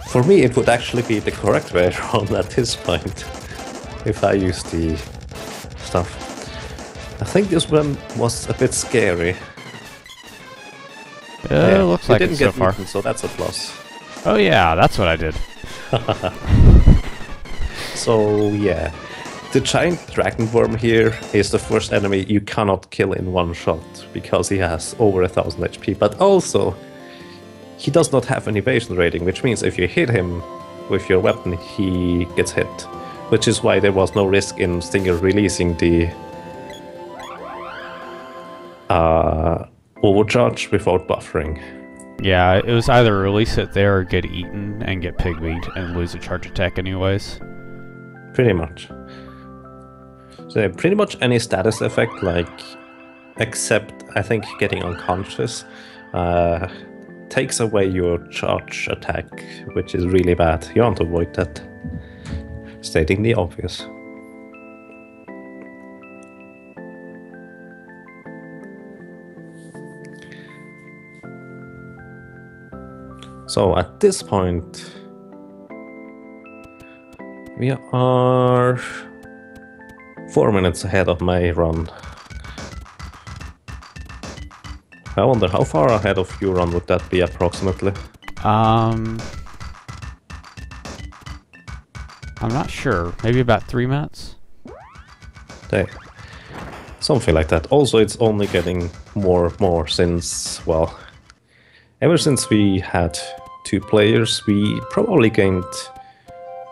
For me, it would actually be the correct way around at this point, if I used the stuff. I think this one was a bit scary.
Yeah, looks like
it
it so far.
Eaten, so that's a plus.
Oh yeah, that's what I did.
So yeah, the giant dragon worm here is the first enemy you cannot kill in one shot, because he has over 1000 HP, but also he does not have an evasion rating, which means if you hit him with your weapon, he gets hit. Which is why there was no risk in Stinger releasing the overcharge without buffering.
Yeah, it was either release it there or get eaten and get pigweed and lose a charge attack anyways.
Pretty much. So pretty much any status effect, like, except I think getting unconscious, takes away your charge attack, which is really bad. You want to avoid that. Stating the obvious. So at this point, we are 4 minutes ahead of my run. I wonder how far ahead of your run would that be approximately?
I'm not sure. Maybe about 3 minutes?
Okay. Something like that. Also, it's only getting more since, well, ever since we had 2 players, we probably gained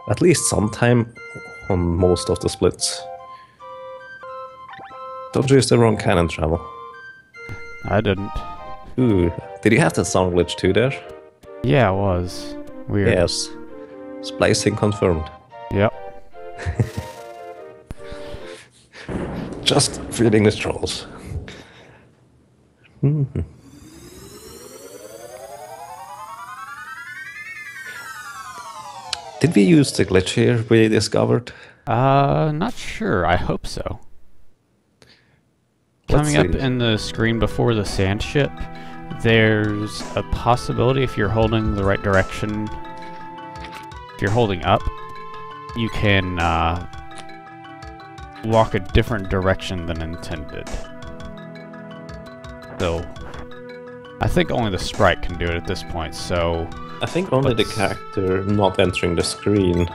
at least some time on most of the splits. Don't use the wrong cannon travel.
I didn't.
Ooh, did you have that sound glitch too there?
Yeah, it was. Weird.
Yes. Splicing confirmed.
Yep.
Just feeding the trolls. Did we use the glitch here we discovered?
Not sure. I hope so. Coming up in the screen before the sand ship, there's a possibility if you're holding the right direction, if you're holding up, you can walk a different direction than intended. So, I think only the sprite can do it at this point, so...
I think only the character not entering the screen,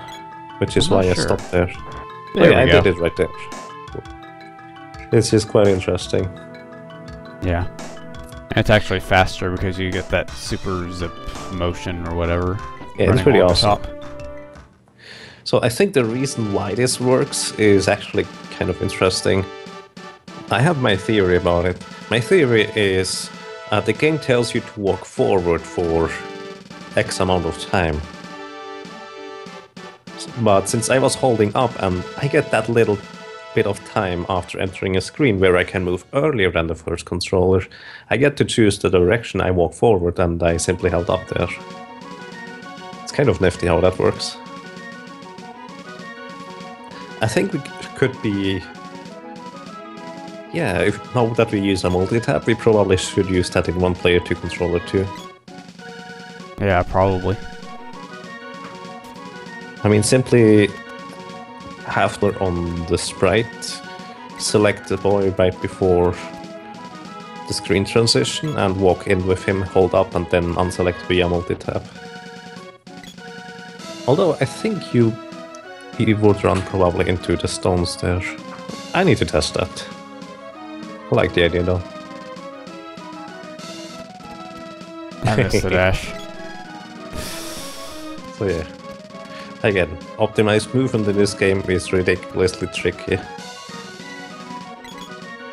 which is why I stopped there.
There
I did it right there. This is quite interesting.
Yeah. And it's actually faster because you get that super zip motion or whatever.
Yeah, it's pretty awesome. So I think the reason why this works is actually kind of interesting. I have my theory about it. My theory is the game tells you to walk forward for X amount of time. But since I was holding up and I get that little bit of time after entering a screen where I can move earlier than the first controller, I get to choose the direction I walk forward, and I simply held up there. It's kind of nifty how that works. I think we could be... Yeah, now that we use a multi-tap, we probably should use that in one player to controller too.
Yeah, probably.
I mean, simply halfway on the sprite, select the boy right before the screen transition and walk in with him, hold up, and then unselect via multi-tap. Although I think he would run probably into the stones there. I need to test that. I like the idea though.
I missed the dash.
So yeah. Again, optimized movement in this game is ridiculously tricky.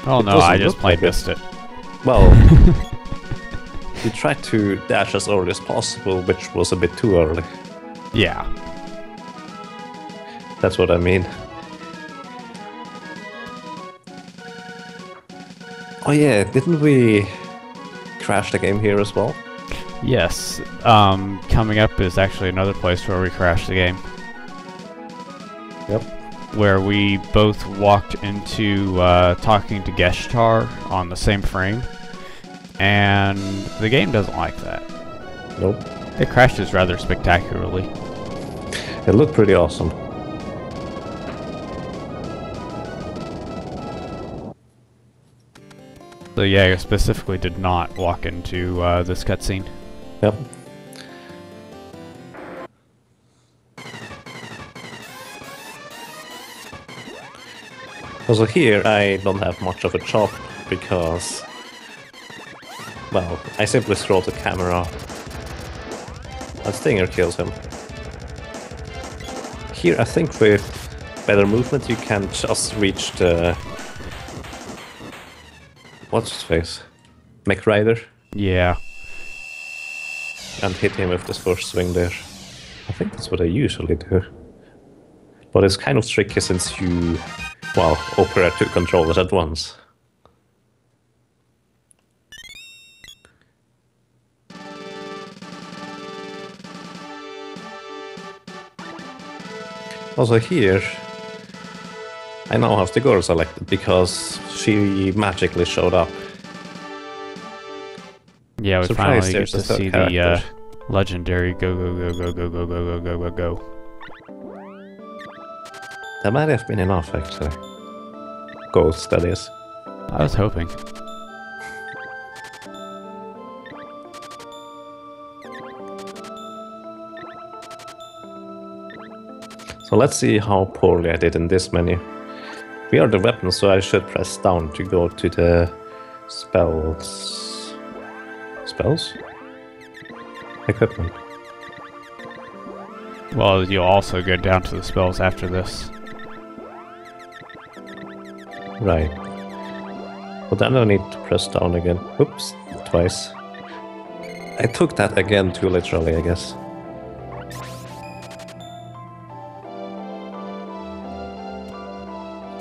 Oh no, I just plain missed it.
Well, you tried to dash as early as possible, which was a bit too early.
Yeah.
That's what I mean. Oh yeah, didn't we crash the game here as well?
Yes. Coming up is actually another place where we crashed the game.
Yep.
Where we both walked into talking to Geshtar on the same frame. And the game doesn't like that.
Nope.
It crashes rather spectacularly.
It looked pretty awesome.
So yeah, I specifically did not walk into this cutscene.
Yep. Also here I don't have much of a chop because, well, I simply throw the camera and Stinger kills him. Here I think with better movement you can just reach the... What's his face? Mech Rider?
Yeah.
And hit him with this first swing there. I think that's what I usually do. But it's kind of tricky since you, well, operate two controllers at once. Also here, I now have the girl selected because she magically showed up.
Yeah, we
Surprised
finally get
there's
to
a third
see
character.
the legendary go go go go go go go go go go go.
That might have been enough actually. Ghost, that is.
I was hoping.
So let's see how poorly I did in this menu. We are the weapons, so I should press down to go to the spells. Spells? Equipment.
Well, you'll also go down to the spells after this.
Right. But then I need to press down again. Oops, twice. I took that again too literally, I guess.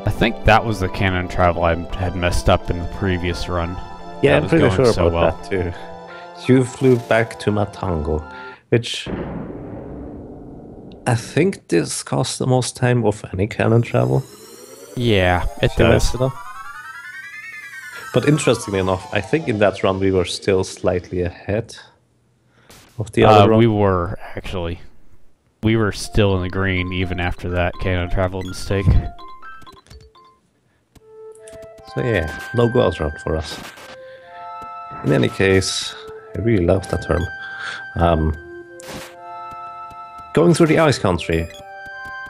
I think that was the canon travel I had messed up in the previous run.
Yeah,
That
I'm
was
pretty
going
sure
so
about
well.
that too. You flew back to Matango, which I think this costs the most time of any canon travel.
Yeah, it
to
does.
mess it up. But interestingly enough, I think in that run we were still slightly ahead of the other run.
We were, actually. We were still in the green even after that canon travel mistake.
So yeah, no gloves round for us. In any case, I really love that term. Going through the ice country,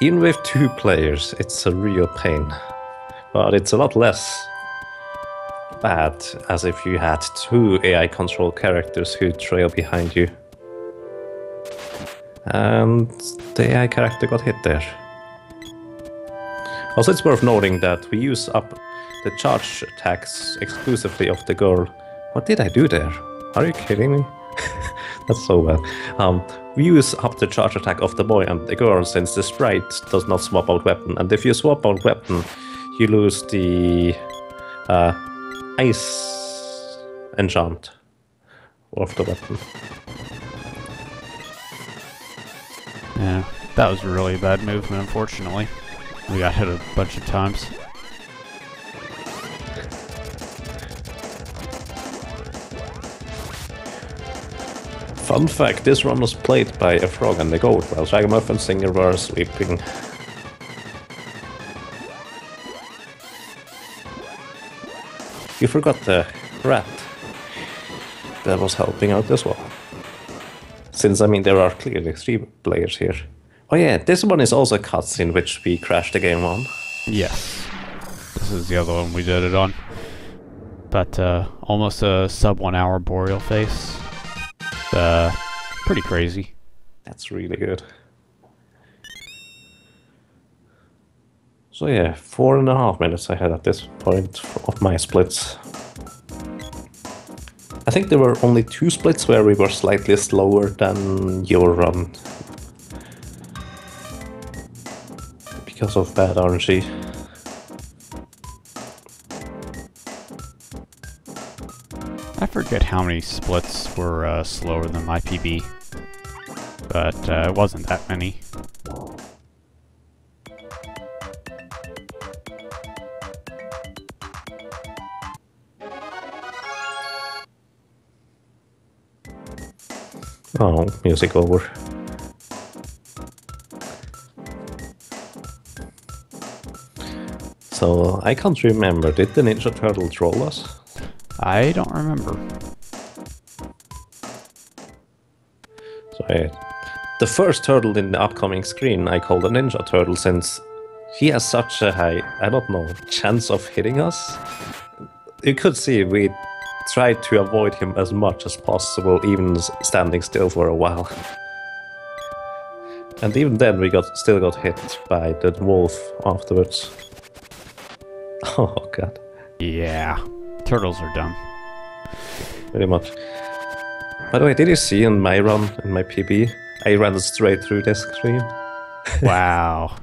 even with 2 players, it's a real pain. But it's a lot less bad as if you had 2 AI controlled characters who trail behind you. And the AI character got hit there. Also, it's worth noting that we use up the charge attacks exclusively of the girl. What did I do there? Are you kidding me? That's so bad. We use up the charge attack of the boy and the girl since the sprite does not swap out weapon. And if you swap out weapon, you lose the ice enchant of the weapon.
Yeah, that was a really bad movement, unfortunately. We got hit a bunch of times.
Fun fact, this run was played by a frog and a goat while Yagamoth and Singer were sleeping. You forgot the rat that was helping out as well. Since, I mean, there are clearly 3 players here. Oh yeah, this one is also a cutscene which we crashed the game on.
Yes. This is the other one we did it on. But almost a sub 1 hour boreal face. Pretty crazy.
That's really good. So yeah, 4.5 minutes I had at this point of my splits. I think there were only 2 splits where we were slightly slower than your run. Because of bad RNG.
I forget how many splits were slower than my PB, but it wasn't that many.
Oh, music over. So, I can't remember, did the Ninja Turtle troll us?
I don't remember.
So, the first turtle in the upcoming screen I call the Ninja Turtle since he has such a high, I don't know, chance of hitting us. You could see we tried to avoid him as much as possible, even standing still for a while. And even then we still got hit by the wolf afterwards. Oh god.
Yeah. Turtles are dumb.
Pretty much. By the way, did you see in my run, in my PB, I ran straight through this screen?
Wow.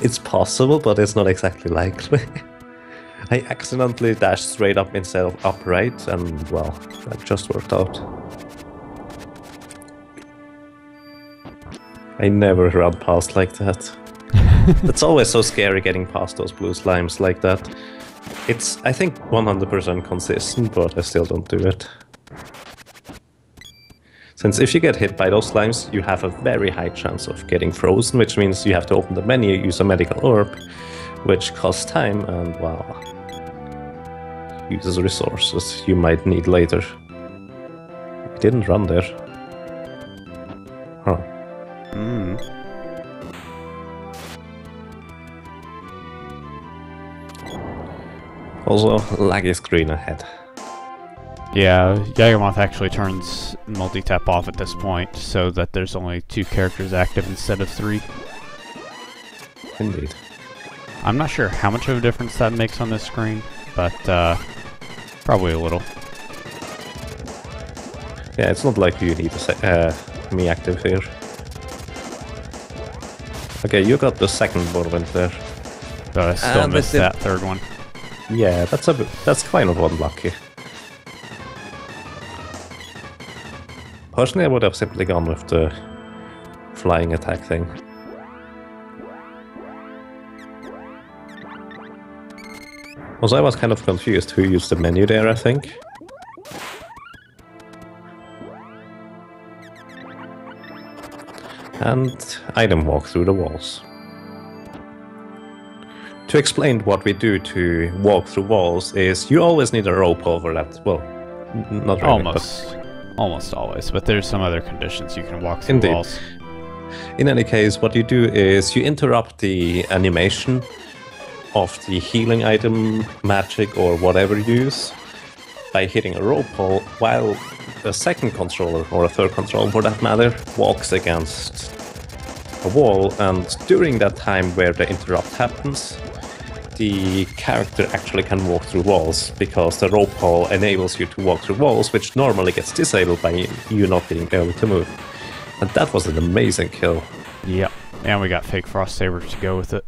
It's possible, but it's not exactly likely. I accidentally dashed straight up instead of upright, and well, that just worked out. I never run past like that. It's always so scary getting past those blue slimes like that. It's, I think, 100% consistent, but I still don't do it. Since if you get hit by those slimes, you have a very high chance of getting frozen, which means you have to open the menu, use a medical herb, which costs time and, well, uses resources you might need later. I didn't run there. Huh. Also, laggy screen ahead.
Yeah, Yagamoth actually turns multi-tap off at this point, so that there's only 2 characters active instead of 3.
Indeed.
I'm not sure how much of a difference that makes on this screen, but probably a little.
Yeah, it's not like you need me active here. Okay, you got the second whirlwind there.
But I still missed that third one.
Yeah, that's kind of unlucky. Personally, I would have simply gone with the flying attack thing. Also, I was kind of confused who used the menu there, I think. And item walk through the walls. To explain what we do to walk through walls is you always need a rope over that. Well, not really.
Almost always, but there's some other conditions you can walk through
Indeed.
walls.
In any case, what you do is you interrupt the animation of the healing item, magic, or whatever you use by hitting a rope hole while a second controller, or a third controller for that matter, walks against a wall, and during that time where the interrupt happens, the character actually can walk through walls, because the rope hole enables you to walk through walls, which normally gets disabled by you not being able to move. And that was an amazing kill.
Yep. And we got fake frost sabers to go with it.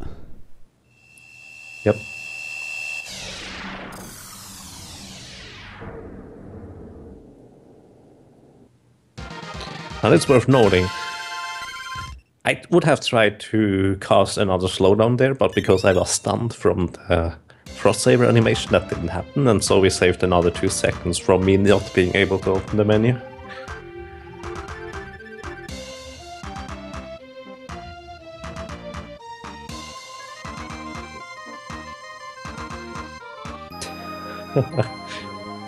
Yep. And it's worth noting, I would have tried to cast another slowdown there, but because I was stunned from the frost saber animation, that didn't happen, and so we saved another 2 seconds from me not being able to open the menu.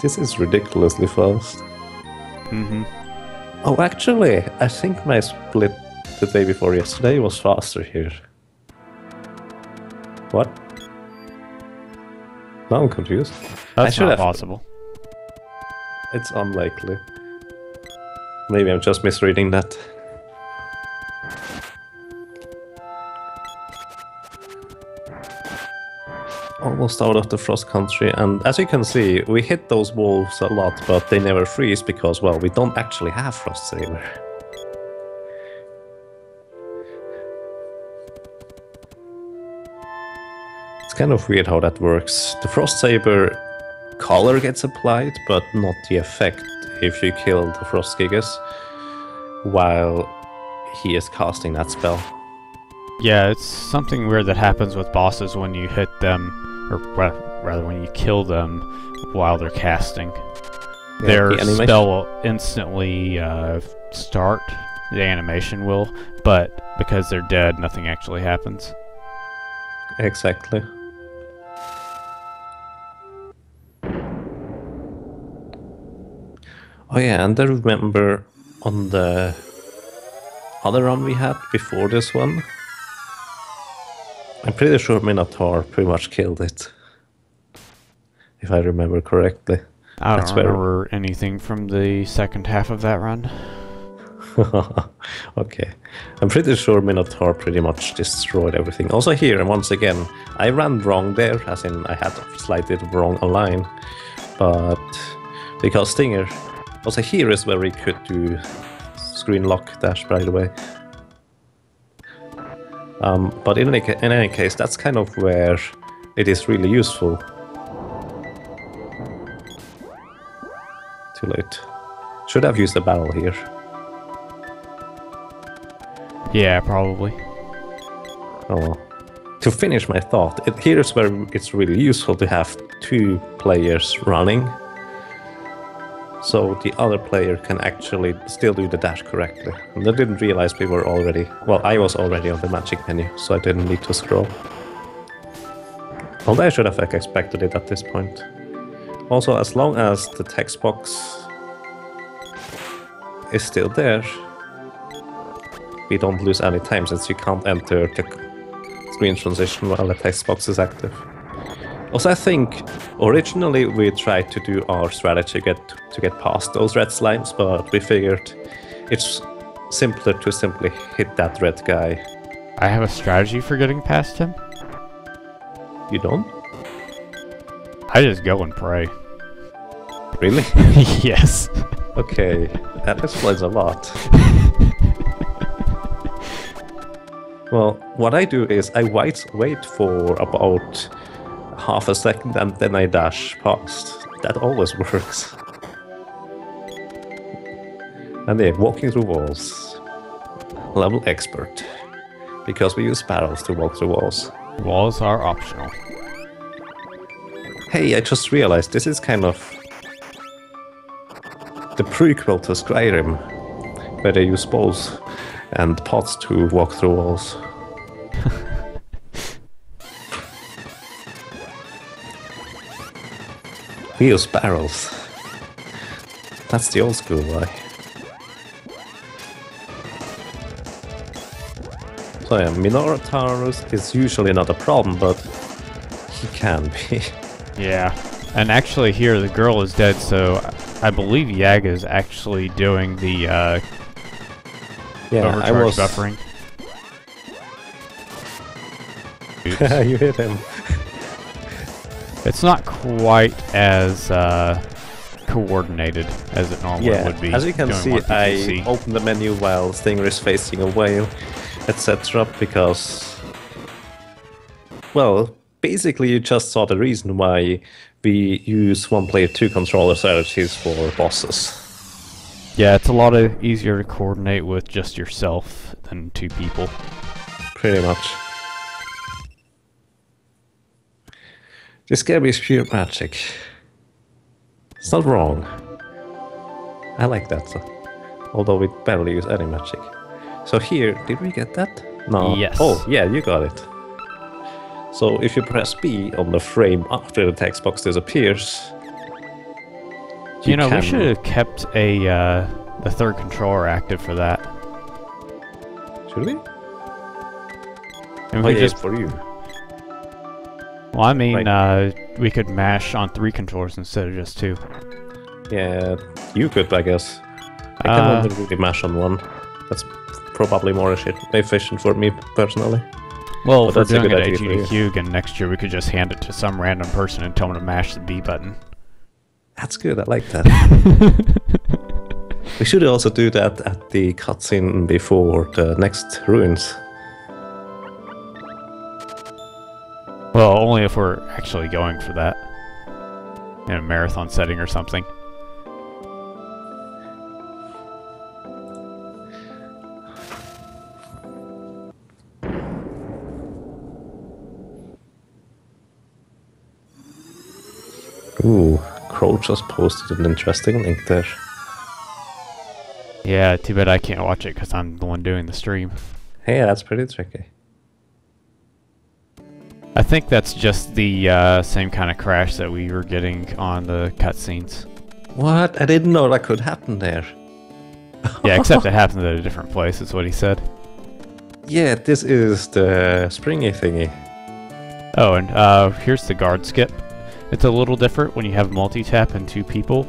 This is ridiculously fast.
Mm-hmm.
Oh, actually, I think my split the day before yesterday was faster here. What? Now I'm confused.
That's not possible.
It's unlikely. Maybe I'm just misreading that. Almost out of the frost country, and as you can see, we hit those wolves a lot, but they never freeze because, well, we don't actually have frost saber. It's kind of weird how that works. The frost saber color gets applied, but not the effect if you kill the frost gigas while he is casting that spell.
Yeah, it's something weird that happens with bosses when you hit them, or rather when you kill them while they're casting. Yeah, their spell will instantly start, the animation will, but because they're dead, nothing actually happens.
Exactly. Oh yeah, and I remember on the other run we had before this one, I'm pretty sure Minotaur pretty much killed it, if I remember correctly.
I don't remember anything from the second half of that run.
Okay. I'm pretty sure Minotaur pretty much destroyed everything. Also here, and once again, I ran wrong there, as in I had slightly wrong line, but because Stinger... Also here is where we could do screen lock dash, by the way. But in any case, that's kind of where it is really useful. Too late. Should have used the barrel here.
Yeah, probably.
Oh well. To finish my thought, here's where it's really useful to have 2 players running, so the other player can actually still do the dash correctly. And I didn't realize we were already... Well, I was already on the magic menu, so I didn't need to scroll. Although I should have expected it at this point. Also, as long as the text box is still there, we don't lose any time, since you can't enter the screen transition while the text box is active. Also, I think originally we tried to do our strategy to get past those red slimes, but we figured it's simpler to simply hit that red guy.
I have a strategy for getting past him.
You don't?
I just go and pray.
Really?
Yes.
Okay, that explains a lot. Well, what I do is I wait for about half a second and then I dash past. That always works. And yeah, walking through walls. Level expert. Because we use barrels to walk through walls.
Walls are optional.
Hey, I just realized this is kind of the prequel to Skyrim, where they use balls and pots to walk through walls. We use barrels. That's the old school way. So yeah, Minotaurus is usually not a problem, but he can be.
Yeah, and actually here the girl is dead, so I believe Yaga is actually doing the overcharge buffering.
You hit him.
It's not quite as coordinated as it normally would be.
As you can
doing
see,
one
I
PPC.
open the menu while Stinger is facing a whale, etc. because, well, basically you just saw the reason why we use one player two controller strategies for bosses.
Yeah, it's a lot easier to coordinate with just yourself than two people.
Pretty much. This game is pure magic. It's not wrong. I like that, although we barely use any magic. So here, did we get that? No.
Yes.
Oh, yeah, you got it. So if you press B on the frame after the text box disappears,
You know, we should have kept the third controller active for that.
Should we?
And
Oh,
we
yeah,
just
it's for you.
Well, I mean,
Right.
we could mash on 3 controllers instead of just 2.
Yeah, you could, I guess. I can only really mash on one. That's probably more efficient for me personally.
Well,
But
if we're
that's a
doing
good
it
idea for you.
AGDQ again next year, we could just hand it to some random person and tell them to mash the B button.
That's good, I like that. We should also do that at the cutscene before the next ruins.
Well, only if we're actually going for that. In a marathon setting or something.
Ooh, Crow just posted an interesting link there.
Yeah, too bad I can't watch it because I'm the one doing the stream.
Hey, that's pretty tricky.
I think that's just the same kind of crash that we were getting on the cutscenes.
What? I didn't know that could happen there.
Yeah, except it happened at a different place, is what he said.
Yeah, this is the springy thingy.
Oh, and here's the guard skip. It's a little different when you have multi-tap and 2 people.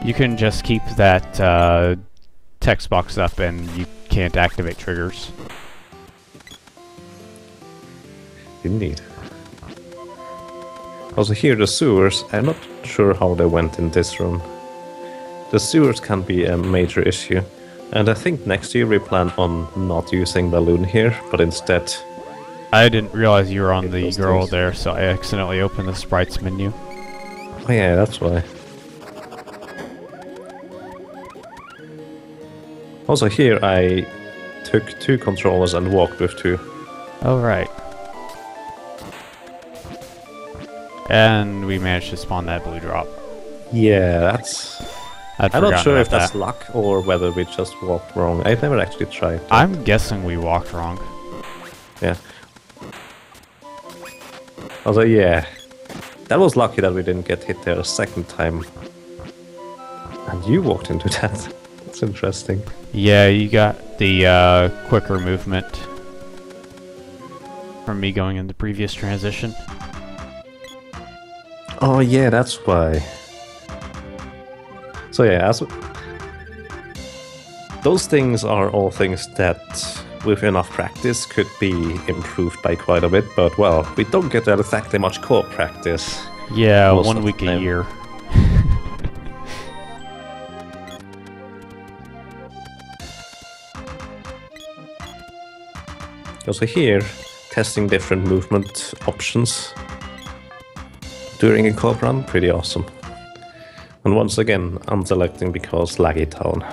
You can just keep that text box up and you can't activate triggers.
Indeed. Also here the sewers, I'm not sure how they went in this room. The sewers can be a major issue. And I think next year we plan on not using balloon here, but instead...
I didn't realize you were on the
those
girl
things.
there, so I accidentally opened the sprites menu.
Oh yeah, that's why. Also here I took 2 controllers and walked with 2.
Oh, right. And we managed to spawn that blue drop.
Yeah, that's...
I'd
I'm not
forgotten
sure
about
if that's
that.
luck or whether we just walked wrong. I've never actually tried.
I'm guessing we walked wrong.
Yeah. Also, yeah. That was lucky that we didn't get hit there a second time. And you walked into that. That's interesting.
Yeah, you got the quicker movement from me going in the previous transition.
Oh yeah, that's why. So yeah, those things are all things that with enough practice could be improved by quite a bit, but well, we don't get that exactly much co-op practice.
Yeah,
Most
1
of
week
the
a
time.
year.
Also here, testing different movement options during a co-op run, pretty awesome. And once again, I'm selecting because laggy town.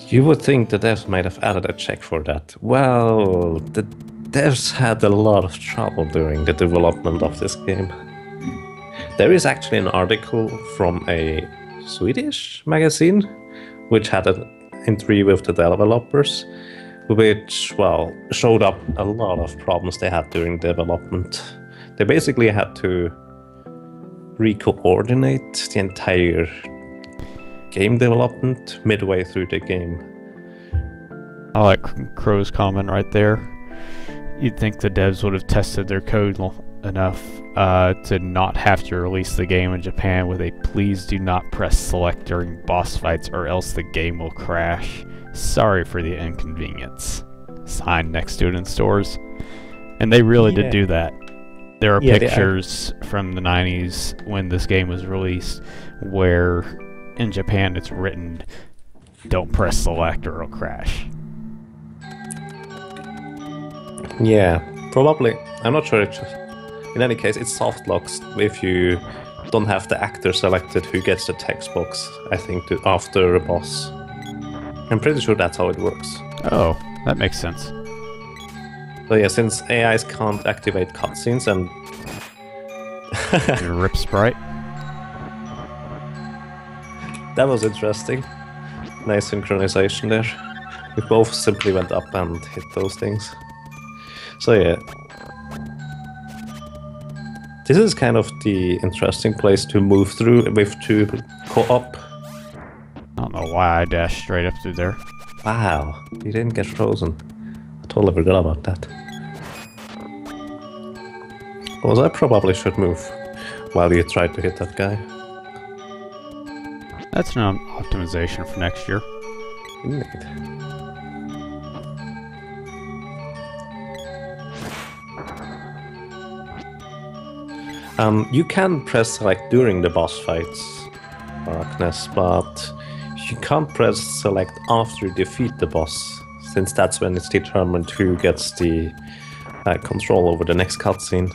You would think the devs might have added a check for that. Well, the devs had a lot of trouble during the development of this game. There is actually an article from a Swedish magazine which had an interview with the developers, which, well, showed up a lot of problems they had during development. They basically had to re-coordinate the entire game development midway through the game.
I like Crow's comment right there. You'd think the devs would have tested their code enough to not have to release the game in Japan with a "please do not press select during boss fights or else the game will crash" Sorry for the inconvenience. Sign next to it in stores. And they really did do that. There are pictures from the 90s when this game was released where in Japan it's written, don't press select or it'll crash.
Yeah, probably. I'm not sure. In any case, it soft locks if you don't have the actor selected who gets the text box, I think, after a boss. I'm pretty sure that's how it works.
Oh, that makes sense.
So yeah, since AIs can't activate cutscenes and...
Rip sprite.
That was interesting. Nice synchronization there. We both simply went up and hit those things. So yeah. This is kind of the interesting place to move through with two co-op.
I don't know why I dashed straight up through there.
Wow, you didn't get frozen. I totally forgot about that. Also, I probably should move while you try to hit that guy.
That's an optimization for next year.
Indeed. You can press select during the boss fights, Darkness, but you can't press select after you defeat the boss, since that's when it's determined who gets the control over the next cutscene.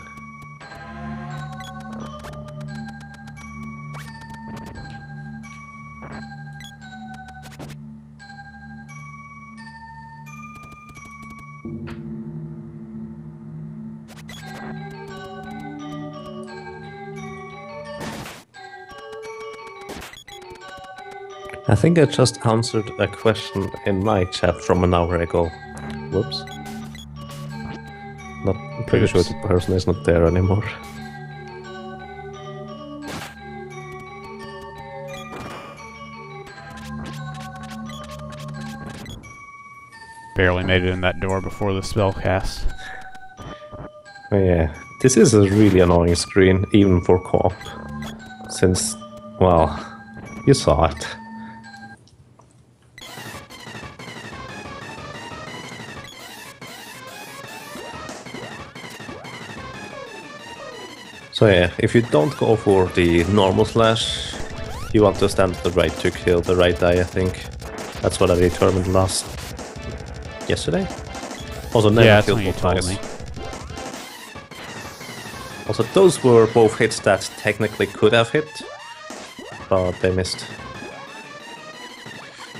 I think I just answered a question in my chat from an hour ago. Whoops. I'm pretty sure the person is not there anymore.
Barely made it in that door before the spell cast.
Oh yeah, this is a really annoying screen, even for co-op. Since, well, you saw it. So yeah, if you don't go for the normal slash, you want to stand to the right to kill the right guy, I think. That's what I determined yesterday? Also never killed both guys. Also those were both hits that technically could have hit, but they missed.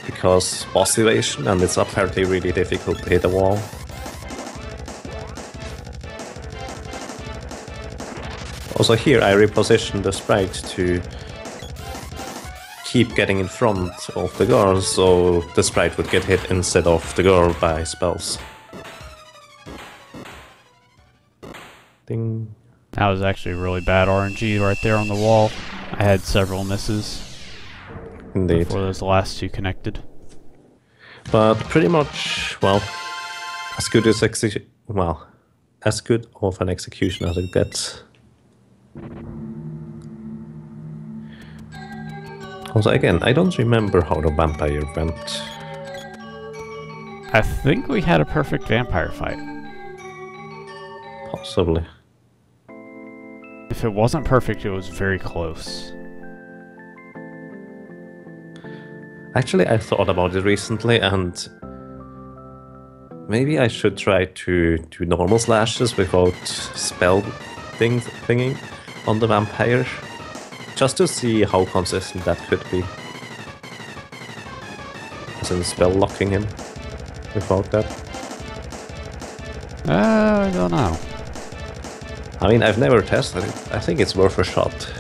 Because boss evasion, and it's apparently really difficult to hit a wall. Also here I repositioned the sprite to keep getting in front of the girl, so the sprite would get hit instead of the girl by spells. Ding.
That was actually really bad RNG right there on the wall. I had several misses.
Indeed.
Before those last two connected.
But pretty much, well, as good as as good of an execution as it gets. Also, again, I don't remember how the vampire went.
I think we had a perfect vampire fight.
Possibly.
If it wasn't perfect, it was very close.
Actually, I thought about it recently, and maybe I should try to do normal slashes without spell thingy on the vampire, just to see how consistent that could be. As in spell locking him without that.
I don't know.
I mean, I've never tested it. I think it's worth a shot.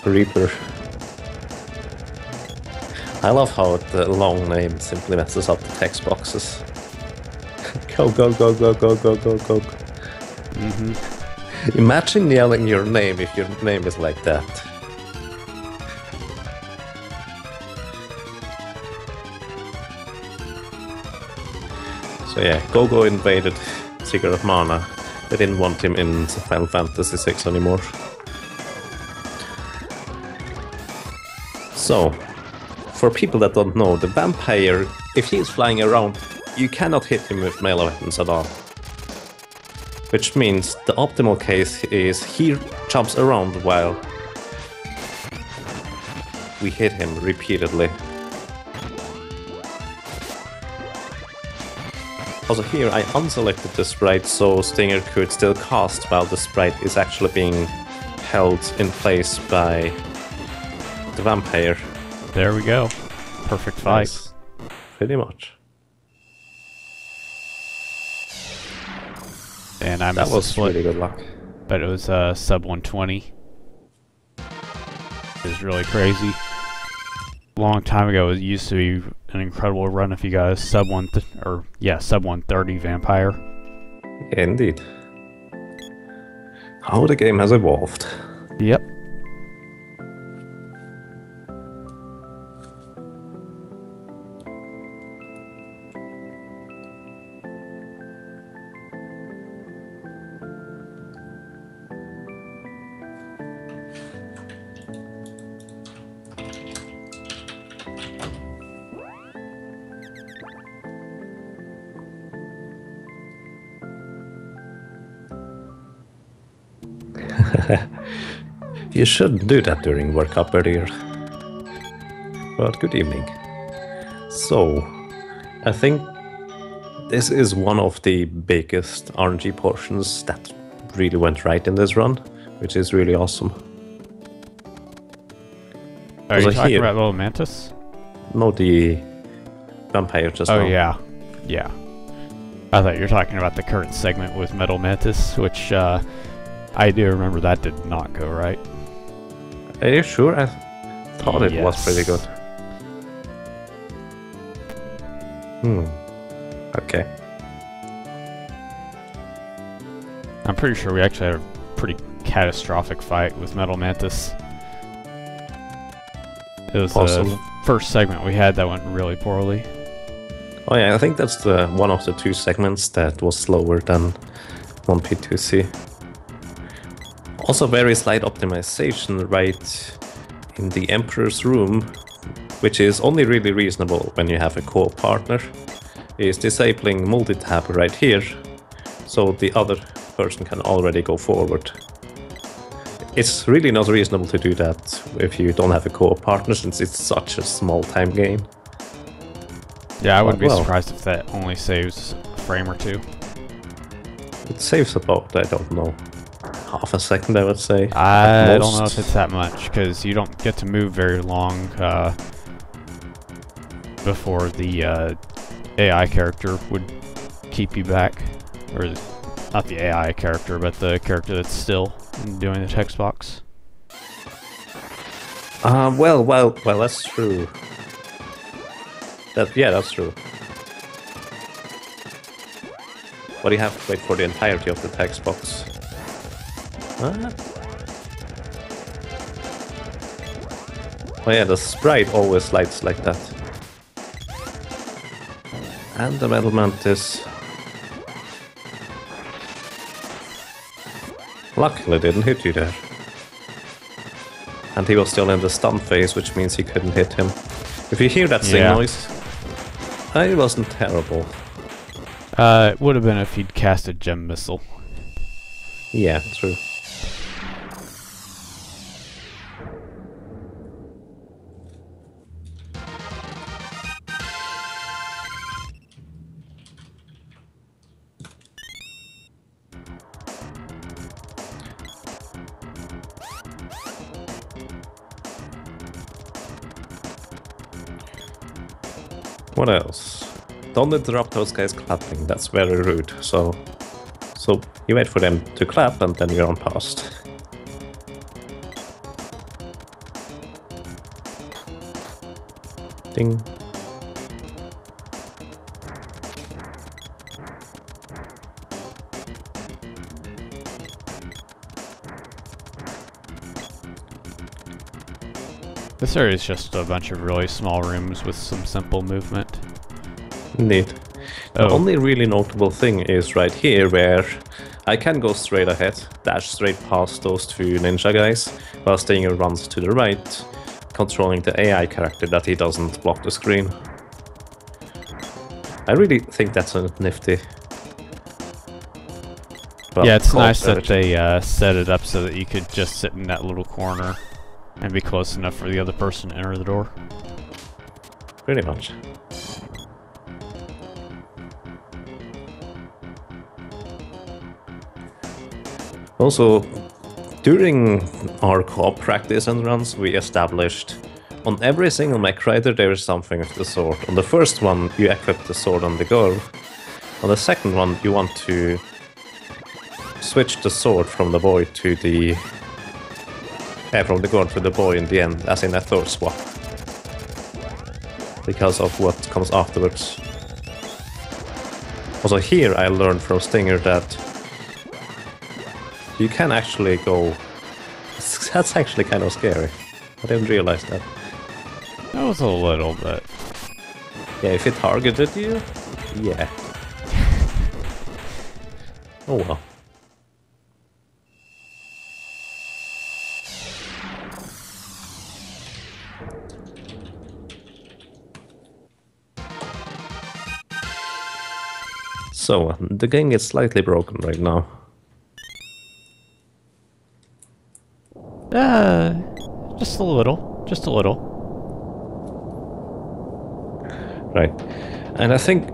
Reaper. I love how the long name simply messes up the text boxes. Go, go, go, go, go, go, go, go. Mm-hmm. Imagine yelling your name if your name is like that. So yeah, Go-Go invaded Secret of Mana They didn't want him in Final Fantasy VI anymore. So, for people that don't know, the vampire, if he's flying around, you cannot hit him with melee weapons at all. Which means the optimal case is he jumps around while we hit him repeatedly. Also here I unselected the sprite so Stinger could still cast while the sprite is actually being held in place by the vampire.
There we go. Perfect fight.
Nice. Pretty much.
And I
That was really good luck.
But it was sub 120. It was really crazy. Long time ago, it used to be an incredible run if you got a sub 130 vampire.
Indeed. How the game has evolved.
Yep.
You shouldn't do that during work up earlier. But good evening. So, I think this is one of the biggest RNG portions that really went right in this run, which is really awesome.
Are you talking about Little Mantis?
No, the vampire just now.
Oh yeah, yeah. I thought you were talking about the current segment with Metal Mantis, which I do remember that did not go right.
Are you sure? I thought it was pretty good. Okay.
I'm pretty sure we actually had a pretty catastrophic fight with Metal Mantis. It was the first segment we had that went really poorly.
Oh yeah, I think that's the one of the two segments that was slower than 1P2C. Also very slight optimization right in the Emperor's room, which is only really reasonable when you have a co-op partner, is disabling multi-tab right here, so the other person can already go forward. It's really not reasonable to do that if you don't have a co-op partner, since it's such a small time game.
Yeah, I wouldn't be surprised if that only saves a frame or two.
It saves about, I don't know, half a second, I would say.
I don't know if it's that much, because you don't get to move very long before the AI character would keep you back. Or not the AI character, but the character that's still doing the text box.
Well, that's true. Yeah, that's true. But you have to wait for the entirety of the text box. Oh yeah, the sprite always lights like that. And the Metal Mantis luckily didn't hit you there. And he was still in the stun phase, which means he couldn't hit him. If you hear that sing noise, it wasn't terrible.
It would have been if he'd cast a gem missile.
Yeah, true. What else? Don't interrupt those guys clapping, that's very rude. So you wait for them to clap and then you're on past. Ding.
This area is just a bunch of really small rooms with some simple movement.
Indeed. The only really notable thing is right here where I can go straight ahead, dash straight past those two ninja guys, while Stinger runs to the right, controlling the AI character that he doesn't block the screen. I really think that's a nifty. Well,
yeah, it's nice that they set it up so that you could just sit in that little corner and be close enough for the other person to enter the door.
Pretty much. Also, during our co-op practice and runs, we established on every single mech rider there is something of the sword. On the first one, you equip the sword on the girl. On the second one, you want to switch the sword from the boy to the... from the girl to the boy in the end, as in a third swap. Because of what comes afterwards. Also here I learned from Stinger that you can actually go... That's actually kind of scary. I didn't realize that.
That was a little bit.
Yeah, if it targeted you, yeah. Oh well. So, the game is slightly broken right now.
Just a little. Just a little.
Right. And I think,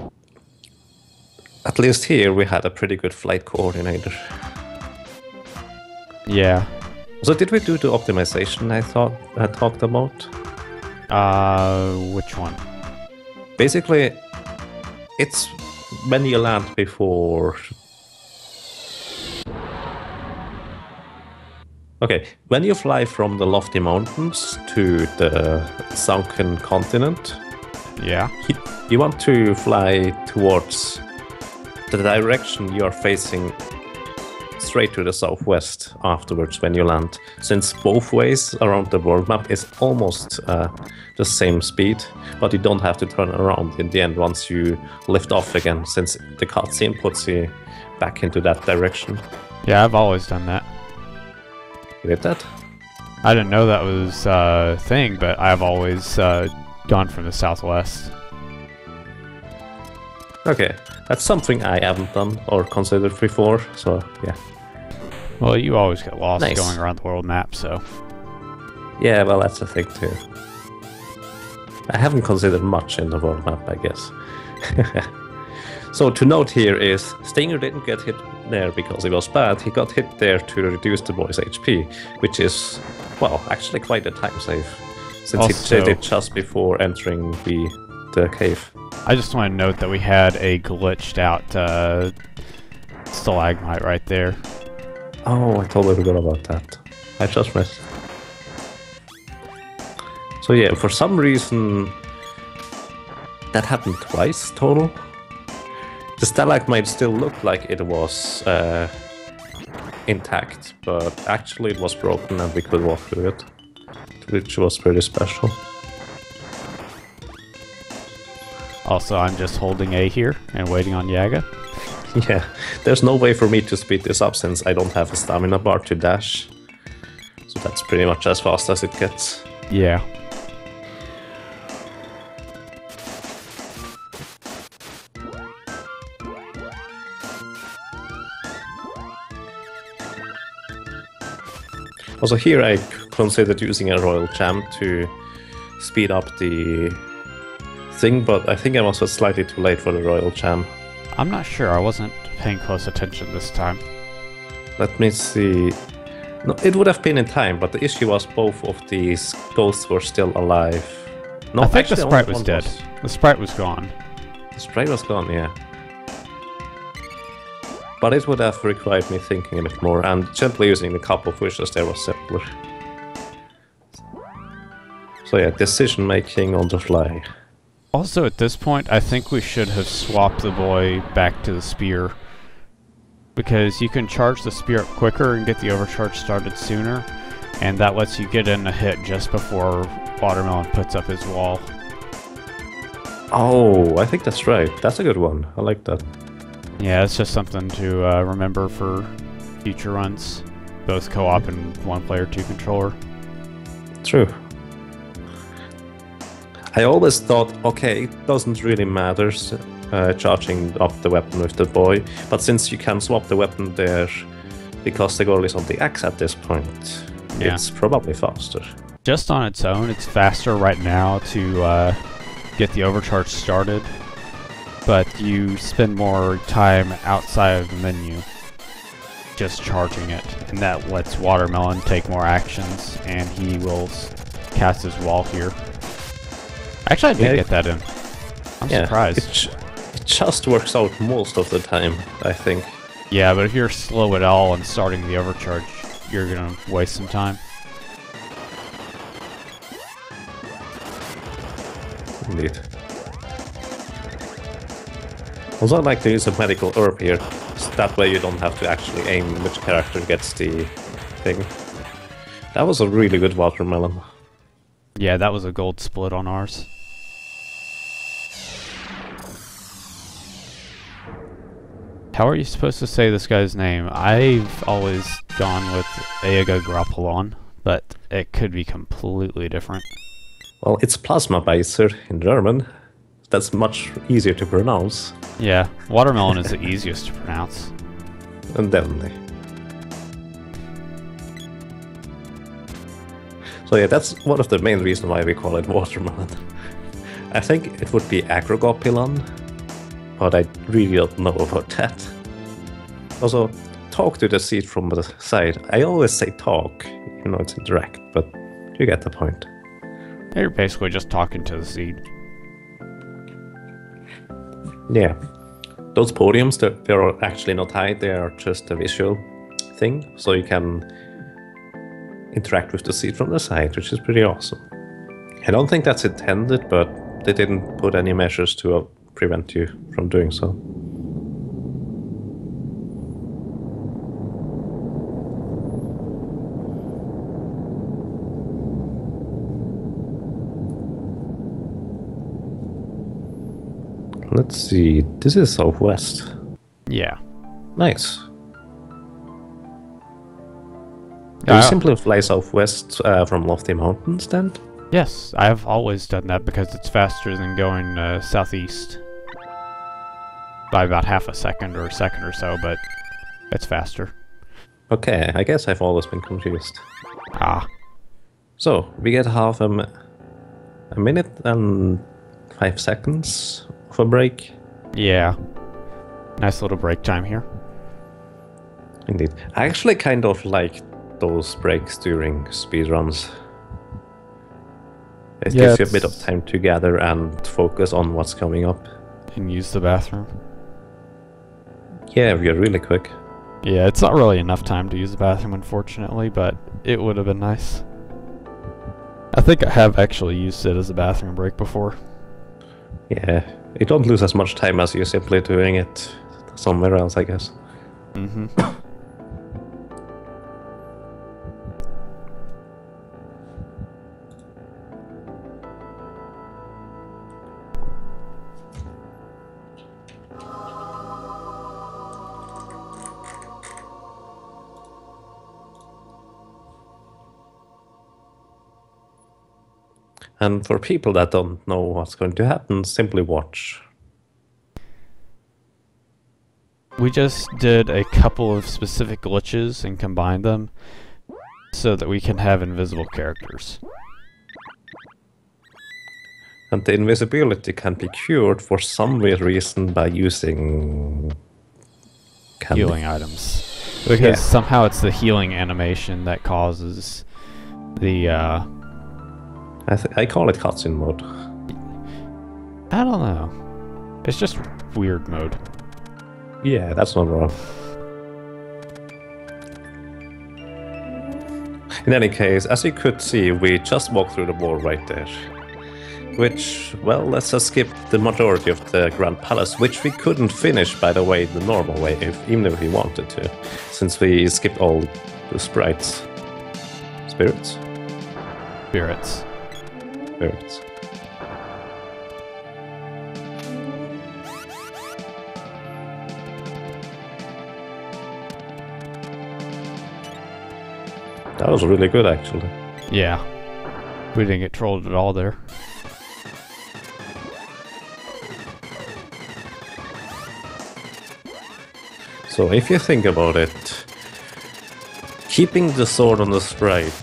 at least here, we had a pretty good flight coordinator.
Yeah.
So did we do the optimization I talked about?
Which one?
Basically, it's when you land before... Okay, when you fly from the lofty mountains to the sunken continent,
yeah,
you want to fly towards the direction you are facing straight to the southwest afterwards when you land, since both ways around the world map is almost the same speed, but you don't have to turn around in the end once you lift off again, since the cutscene puts you back into that direction.
Yeah, I've always done that.
You did that?
I didn't know that was a thing, but I've always gone from the southwest.
Okay, that's something I haven't done or considered before, so yeah.
Well, you always get lost
Nice.
going around the world map, so...
Yeah, well, that's the thing too. I haven't considered much in the world map, I guess. So to note here is, Stinger didn't get hit there because he was bad, he got hit there to reduce the boy's HP, which is, well, actually quite a time save, since he did it just before entering the cave.
I just want to note that we had a glitched out stalagmite right there.
Oh, I totally forgot about that. I just missed. So yeah, for some reason that happened twice total. The stalagmite still looked like it was intact, but actually it was broken and we could walk through it, which was pretty special.
Also, I'm just holding A here and waiting on Yaga.
Yeah, there's no way for me to speed this up since I don't have a stamina bar to dash. So that's pretty much as fast as it gets.
Yeah.
Also here I considered using a royal jam to speed up the thing, but I think I was slightly too late for the royal jam.
I'm not sure, I wasn't paying close attention this time.
Let me see. No, it would have been in time, but the issue was both of these ghosts were still alive. No,
I think
actually,
the sprite
only
was
one
dead. The sprite was gone.
The sprite was gone, yeah. But it would have required me thinking a bit more, and gently using a couple of wishes there was simpler. So yeah, decision making on the fly.
Also, at this point, I think we should have swapped the boy back to the spear. Because you can charge the spear up quicker and get the overcharge started sooner, and that lets you get in a hit just before Watermelon puts up his wall.
Oh, I think that's right. That's a good one. I like that.
Yeah, it's just something to remember for future runs. Both co-op and one player, two controller.
True. I always thought, okay, it doesn't really matter charging up the weapon with the boy, but since you can swap the weapon there because the goal is on the X at this point, it's probably faster.
Just on its own, it's faster right now to get the overcharge started, but you spend more time outside of the menu just charging it, and that lets Watermelon take more actions, and he will cast his wall here. Actually, I did get that in. I'm surprised.
It just works out most of the time, I think.
Yeah, but if you're slow at all and starting the overcharge, you're gonna waste some time.
Indeed. Also, I like to use a medical herb here, so that way you don't have to actually aim which character gets the thing. That was a really good Watermelon.
Yeah, that was a gold split on ours. How are you supposed to say this guy's name? I've always gone with Yagamoth, but it could be completely different.
Well, it's Plasma Beißer in German. That's much easier to pronounce.
Yeah, Watermelon is the easiest to pronounce.
And definitely. So yeah, that's one of the main reasons why we call it Watermelon. I think it would be Agrogopilon, but I really don't know about that. Also, talk to the seed from the side. I always say talk, even though it's indirect, but you get the point.
You're basically just talking to the seed.
Yeah. Those podiums, they're actually not high, they are just a visual thing, so you can interact with the seed from the side, which is pretty awesome. I don't think that's intended, but they didn't put any measures to prevent you from doing so. Let's see, this is southwest.
Yeah.
Nice. Do you simply fly southwest from lofty mountains then?
Yes, I've always done that because it's faster than going southeast. By about half a second or a second or so, but it's faster.
Okay, I guess I've always been confused.
Ah.
So, we get half a minute and 5 seconds of a break.
Yeah. Nice little break time here.
Indeed. I actually kind of like those breaks during speedruns. It gives you a bit of time to gather and focus on what's coming up.
And use the bathroom.
Yeah, we're really quick.
Yeah, it's not really enough time to use the bathroom, unfortunately, but it would have been nice. I think I have actually used it as a bathroom break before.
Yeah, you don't lose as much time as you simply doing it somewhere else, I guess.
Mm-hmm.
And for people that don't know what's going to happen, simply watch.
We just did a couple of specific glitches and combined them so that we can have invisible characters.
And the invisibility can be cured for some weird reason by using
healing items. Because somehow it's the healing animation that causes the
I call it cutscene mode.
I don't know. It's just weird mode.
Yeah, that's not wrong. In any case, as you could see, we just walked through the wall right there. Which, well, let's just skip the majority of the Grand Palace, which we couldn't finish, by the way, the normal way, even if we wanted to, since we skipped all the sprites. Spirits?
Spirits.
Spirits. That was really good, actually.
Yeah. We didn't get trolled at all there.
So if you think about it, keeping the sword on the sprite,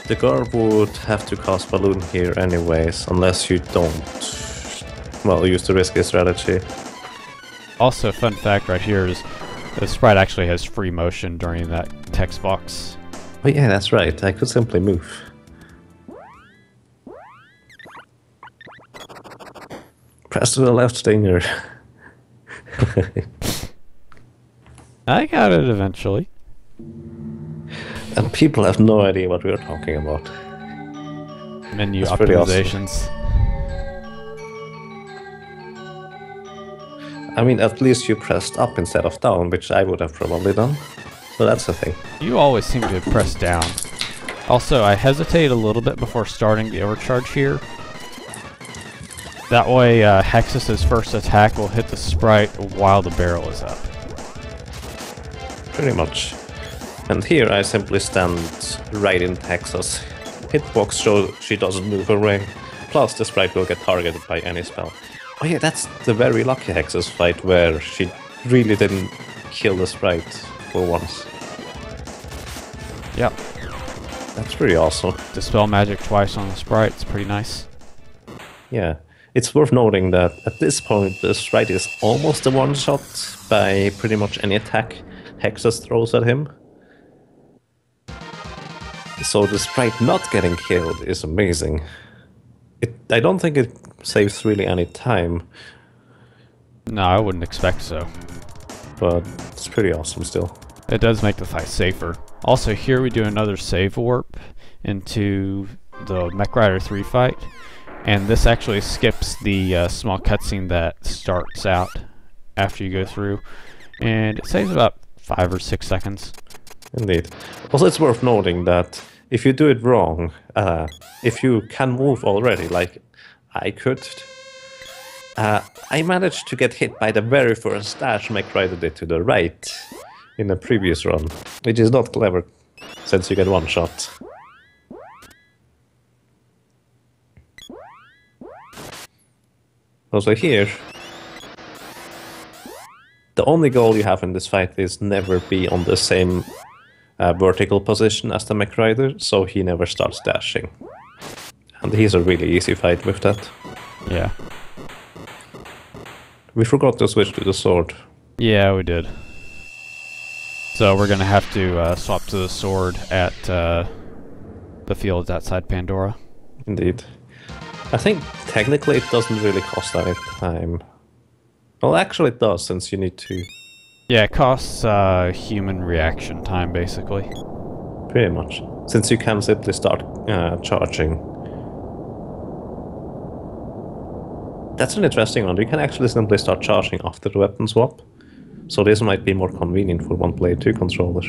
the guard would have to cast balloon here anyways, unless you don't, well, use the risky strategy.
Also, fun fact right here is the sprite actually has free motion during that text box.
Oh yeah, that's right, I could simply move. Press to the left stinger.
I got it eventually.
And people have no idea what we're talking about.
Menu
That's pretty
optimizations.
I mean, at least you pressed up instead of down, which I would have probably done. So that's the thing.
You always seem to press down. Also, I hesitate a little bit before starting the overcharge here. That way, Hexus's first attack will hit the sprite while the barrel is up.
Pretty much. And here I simply stand right in Hexus. Hitbox so she doesn't move away. Plus the sprite will get targeted by any spell. Oh yeah, that's the very lucky Hexus fight where she really didn't kill the sprite for once.
Yep.
That's pretty awesome.
Dispel magic twice on the sprite, it's pretty nice.
Yeah. It's worth noting that at this point the sprite is almost a one-shot by pretty much any attack Hexus throws at him. So the sprite not getting killed is amazing. I don't think it saves really any time.
No, I wouldn't expect so.
But it's pretty awesome still.
It does make the fight safer. Also, here we do another save warp into the Mech Rider 3 fight. And this actually skips the small cutscene that starts out after you go through. And it saves about 5 or 6 seconds.
Indeed. Also, it's worth noting that if you do it wrong, if you can move already, like I could, I managed to get hit by the very first dash Mech Rider did to the right in a previous run, which is not clever, since you get one shot. Also here, the only goal you have in this fight is never be on the same vertical position as the Mech Rider, so he never starts dashing. And he's a really easy fight with that.
Yeah.
We forgot to switch to the sword.
Yeah, we did. So we're gonna have to swap to the sword at the fields outside Pandora.
Indeed. I think technically it doesn't really cost any time. Well, actually it does, since you need to...
Yeah, it costs human reaction time, basically.
Pretty much. Since you can simply start charging. That's an interesting one. You can actually simply start charging after the weapon swap. So this might be more convenient for one player 2 controller.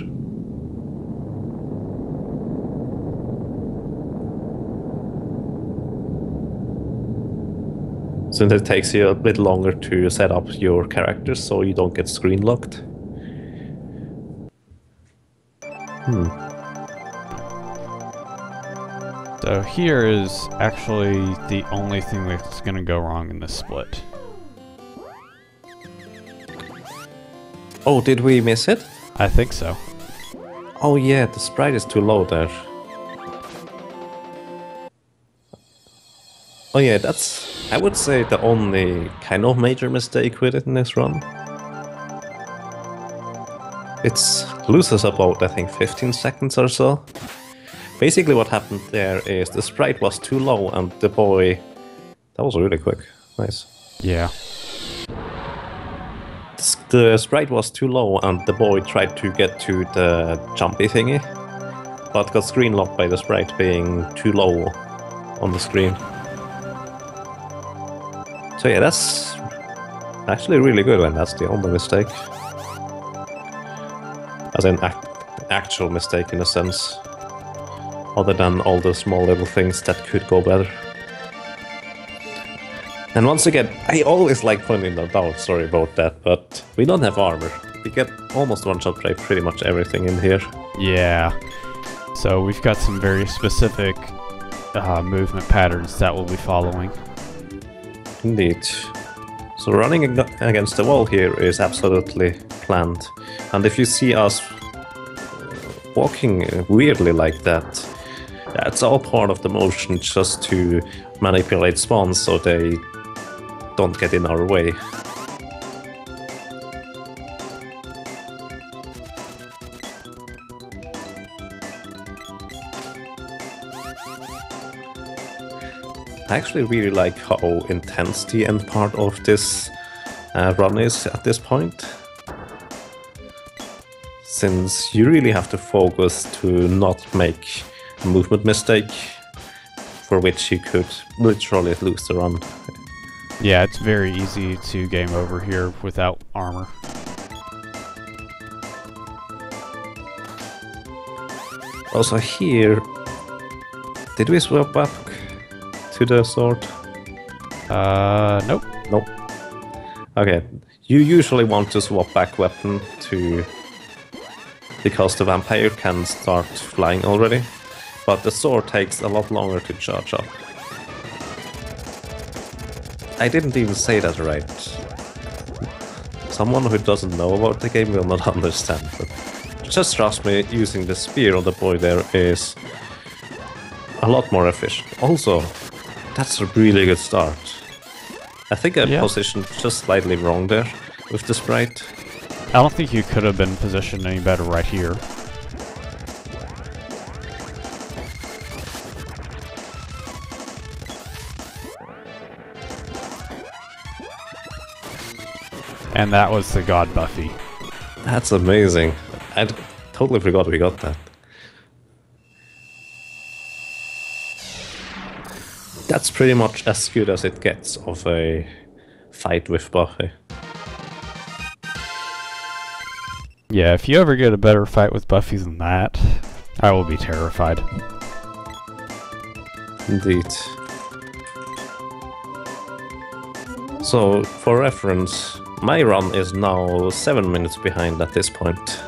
Since it takes you a bit longer to set up your characters so you don't get screen locked.
So here is actually the only thing that's gonna go wrong in this split.
Oh, did we miss it?
I think so.
Oh yeah, the sprite is too low there. Oh yeah, that's, I would say, the only kind of major mistake with it in this run. It loses about, I think, 15 seconds or so. Basically what happened there is the sprite was too low and the boy... That was really quick. Nice.
Yeah.
The sprite was too low and the boy tried to get to the jumpy thingy, but got screen locked by the sprite being too low on the screen. So yeah, that's actually really good when that's the only mistake. As an actual mistake in a sense. Other than all the small little things that could go better. And once again, I always like pointing that out, sorry about that, but we don't have armor. We get almost one-shot by pretty much everything in here.
Yeah. So we've got some very specific movement patterns that we'll be following.
Indeed. So running against the wall here is absolutely planned. And if you see us walking weirdly like that, that's all part of the motion, just to manipulate spawns so they don't get in our way. I actually really like how intense the end part of this run is at this point, since you really have to focus to not make a movement mistake, for which you could literally lose the run.
Yeah, it's very easy to game over here without armor.
Also here, did we swap back to the sword?
Nope.
Nope. Okay, you usually want to swap back weapon to... because the vampire can start flying already, but the sword takes a lot longer to charge up. I didn't even say that right. Someone who doesn't know about the game will not understand, but just trust me, using the spear on the boy there is a lot more efficient. Also, that's a really good start. I think I positioned just slightly wrong there with the sprite.
I don't think you could have been positioned any better right here. And that was the God Buffy.
That's amazing. I totally forgot we got that. That's pretty much as good as it gets of a fight with Buffy.
Yeah, if you ever get a better fight with Buffy than that, I will be terrified.
Indeed. So, for reference, my run is now 7 minutes behind at this point.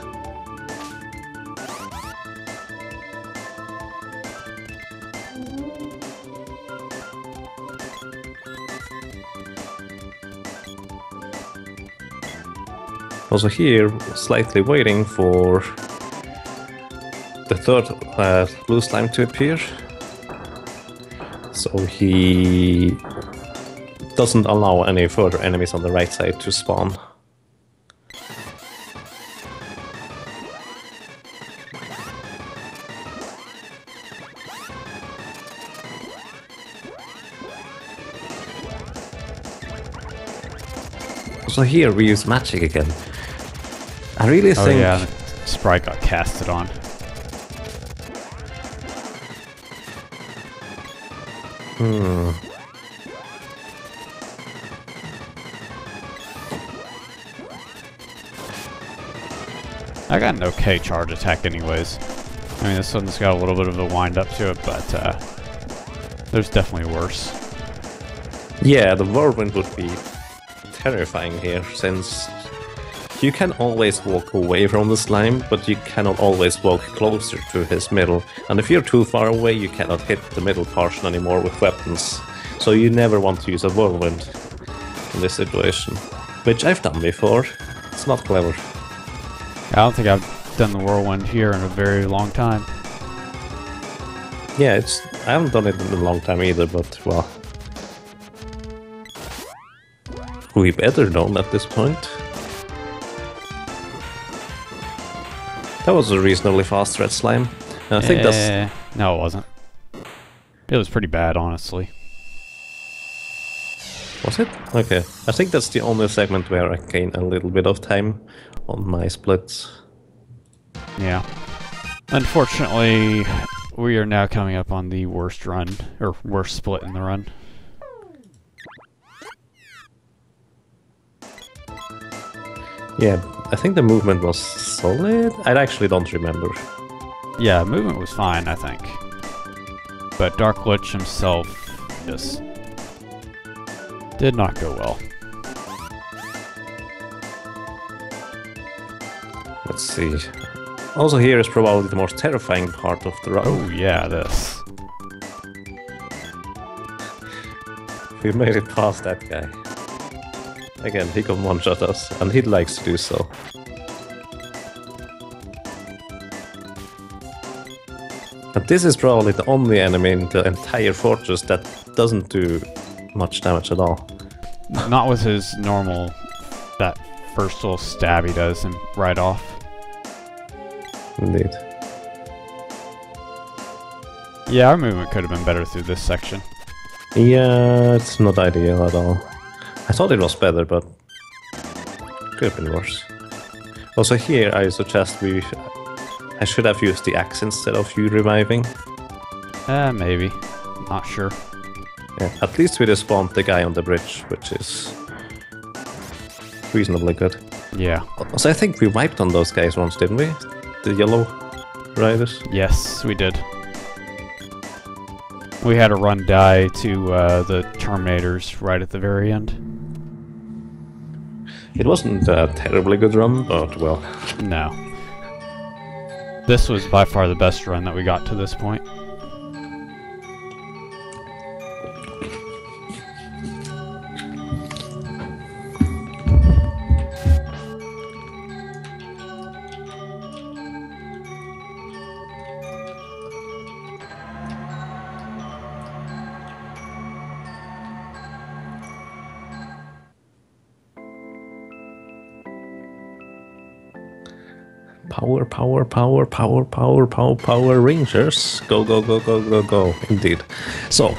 Also here, slightly waiting for the third blue slime to appear. So he doesn't allow any further enemies on the right side to spawn. So here we use magic again. I really think...
Oh yeah, the sprite got casted on. I got an okay charge attack anyways. I mean, this one's got a little bit of a wind up to it, but there's definitely worse.
Yeah, the whirlwind would be terrifying here, since you can always walk away from the slime, but you cannot always walk closer to his middle. And if you're too far away, you cannot hit the middle portion anymore with weapons. So you never want to use a whirlwind in this situation. Which I've done before. It's not clever.
I don't think I've done the whirlwind here in a very long time.
Yeah, I haven't done it in a long time either, but well... we better know at this point. That was a reasonably fast red slime. And I think that's...
No, it wasn't. It was pretty bad, honestly.
Was it? Okay. I think that's the only segment where I gain a little bit of time on my splits.
Yeah. Unfortunately, we are now coming up on the worst run, or worst split in the run.
Yeah, I think the movement was solid. I actually don't remember.
Yeah, movement was fine, I think. But Dark Lich himself just did not go well.
let's see. Also here is probably the most terrifying part of the run.
Oh yeah, this.
We made it past that guy. Again, he can one-shot us, and he likes to do so. And this is probably the only enemy in the entire fortress that doesn't do much damage at all.
Not with his normal, that first little stab he does and right off.
Indeed.
Yeah, our movement could have been better through this section.
Yeah, it's not ideal at all. I thought it was better, but could have been worse. Also here, I suggest I should have used the axe instead of you reviving.
Maybe. Not sure.
Yeah, at least we respawned the guy on the bridge, which is reasonably good.
Yeah.
Also, I think we wiped on those guys once, didn't we? The yellow riders?
Yes, we did. We had a run die to the Terminators right at the very end.
It wasn't a terribly good run, but well.
No. This was by far the best run that we got to this point.
Power Rangers. Go, go, go, go, go, go. Indeed. So.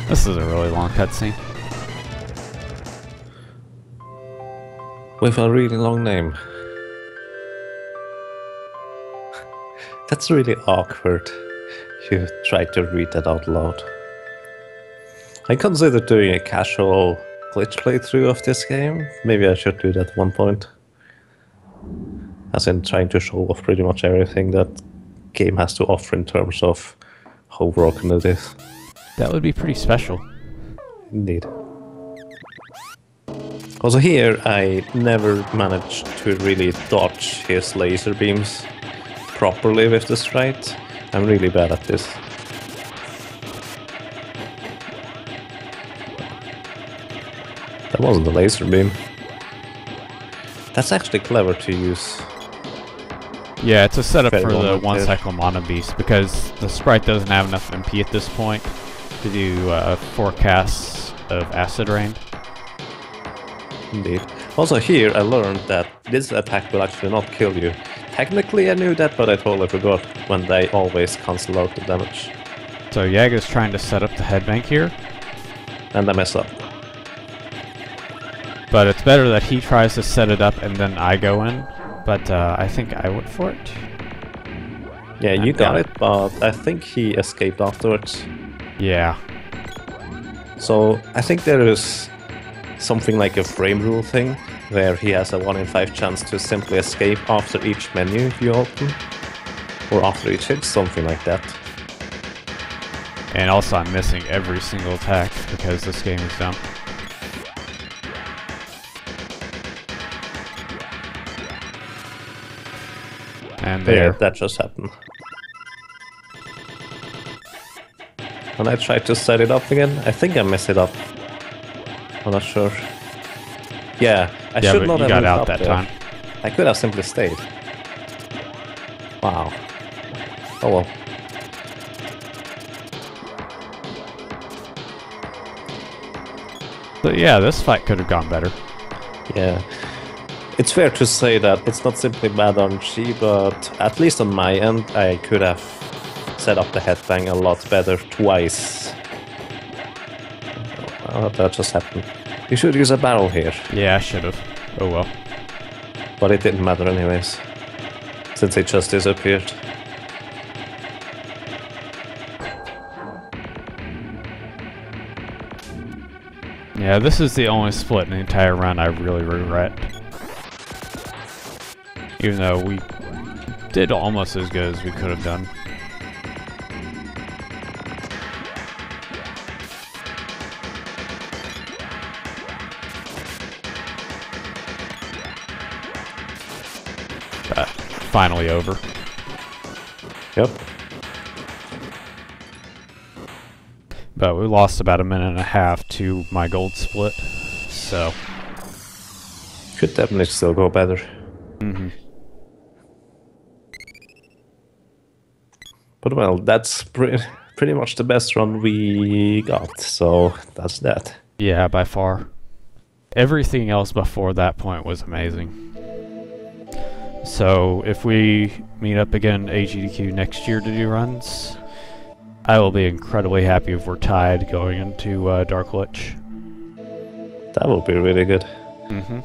This is a really long cutscene.
With a really long name. That's really awkward. You try to read that out loud. I considered doing a casual glitch playthrough of this game. Maybe I should do that at one point. As in trying to show off pretty much everything that game has to offer in terms of how broken it is.
That would be pretty special.
Indeed. Also here, I never managed to really dodge his laser beams properly with the sprite. I'm really bad at this. That wasn't a laser beam. That's actually clever to use.
Yeah, it's a setup
Very
for
well
the
noted.
one-cycle Mono Beast because the sprite doesn't have enough MP at this point to do forecasts of acid rain.
Indeed. Also here I learned that this attack will actually not kill you. Technically I knew that, but I totally forgot when they always cancel out the damage.
So Yaga's trying to set up the headbank here,
And I mess up.
but it's better that he tries to set it up and then I go in. But I think I went for it.
Yeah, you
And
got it, but I think he escaped afterwards.
Yeah.
So I think there is something like a frame rule thing, where he has a 1 in 5 chance to simply escape after each menu you open. Or after each hit, something like that.
And also I'm missing every single attack because this game is dumb. And
Yeah,
there.
that just happened. And I tried to set it up again. I think I messed it up. I'm not sure. Yeah, I
Yeah,
should
but
not
you
have
got
moved
out
up
that
there.
time.
I could have simply stayed. Wow. Oh well.
So yeah, this fight could have gone better.
Yeah. It's fair to say that it's not simply bad RNG, but at least on my end, I could have set up the headbang a lot better twice. That just happened. You should use a barrel here,
Yeah, I should have. Oh well.
but it didn't matter anyways, since it just disappeared.
Yeah, this is the only split in the entire run I really regret. Even though we did almost as good as we could have done. But finally over.
Yep.
But we lost about a minute and a half to my gold split, so...
Could definitely still go better.
Mm-hmm.
But well, that's pretty much the best run we got, so that's that.
Yeah, by far. Everything else before that point was amazing. So, if we meet up again AGDQ next year to do runs, I will be incredibly happy if we're tied going into Dark Lich.
That would be really good.
Mm-hmm.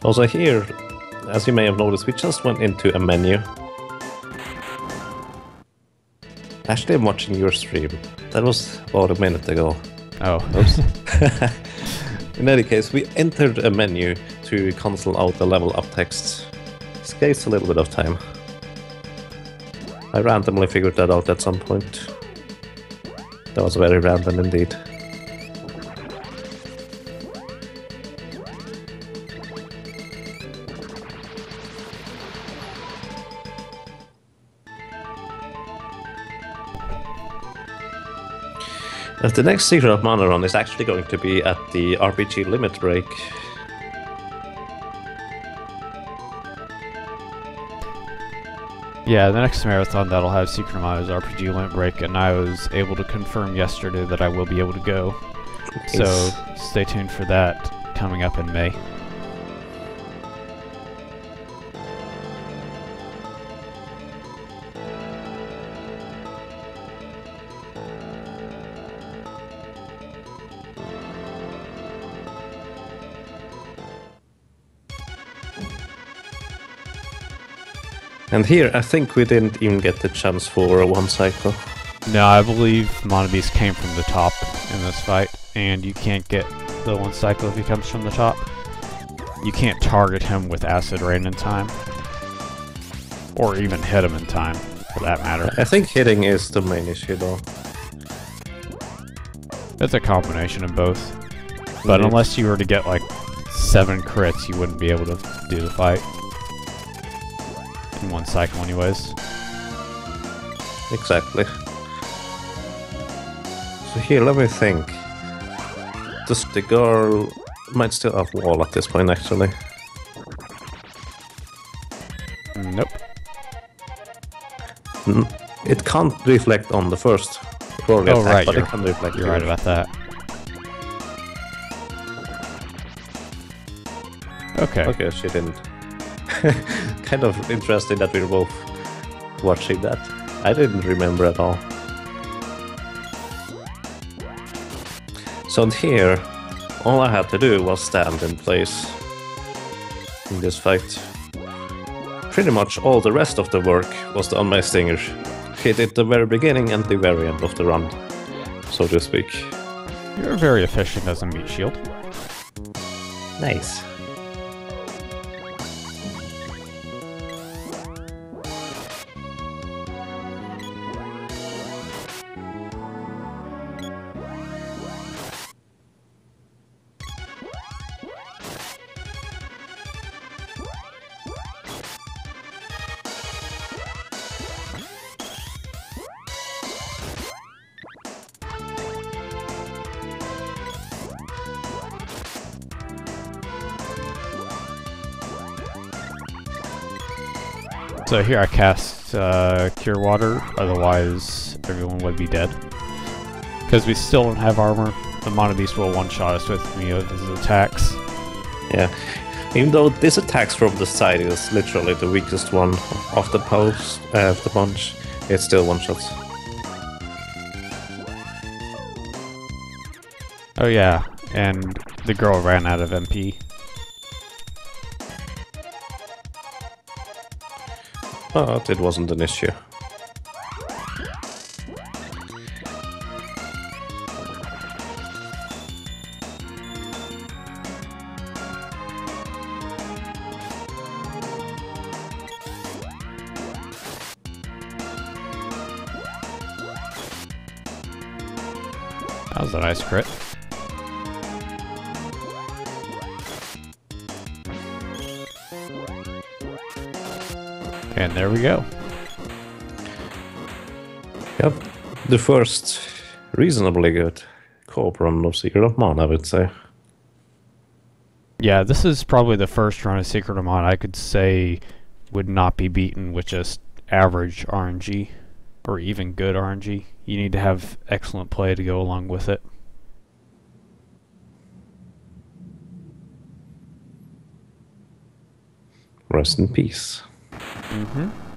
Also here, as you may have noticed, we just went into a menu. Actually, I'm watching your stream. That was about a minute ago.
Oh.
Oops. In any case, we entered a menu to cancel out the level up text. This takes a little bit of time. I randomly figured that out at some point. That was very random indeed. The next Secret of Mana run is actually going to be at the RPG limit break.
Yeah, the next marathon that'll have Secret of Mana's RPG limit break, and I was able to confirm yesterday that I will be able to go.
Nice.
So stay tuned for that coming up in May.
And here, I think we didn't even get the chance for one cycle.
No, I believe Mana Beast came from the top in this fight, and you can't get the one cycle if he comes from the top. You can't target him with Acid Rain in time. Or even hit him in time, for that matter.
I think hitting is the main issue though.
It's a combination of both. But unless you were to get like 7 crits, you wouldn't be able to do the fight. In one cycle anyways.
Exactly. So here, let me think. The girl might still have wall at this point, actually.
Nope.
It can't reflect on the first roll attack,
right,
but it can reflect.
You're right about that. Okay.
Okay, she didn't. Kind of interesting that we were both watching that. I didn't remember at all. So here, all I had to do was stand in place in this fight. Pretty much all the rest of the work was done by Stinger. He did the very beginning and the very end of the run, so to speak.
You're very efficient as a meat shield.
Nice.
So here I cast Cure Water, otherwise everyone would be dead. Because we still don't have armor, the Mana Beast will one-shot us with me with his attacks.
Yeah, even though this attacks from the side is literally the weakest one of the of the bunch, it still one-shots.
Oh yeah, and the girl ran out of MP.
But it wasn't an issue.
That was a nice crit. And there we go.
Yep, the first reasonably good co-op run of Secret of Mana, I would say.
Yeah, this is probably the first run of Secret of Mana I could say would not be beaten with just average RNG, or even good RNG. You need to have excellent play to go along with it.
Rest in peace.
Mm-hmm.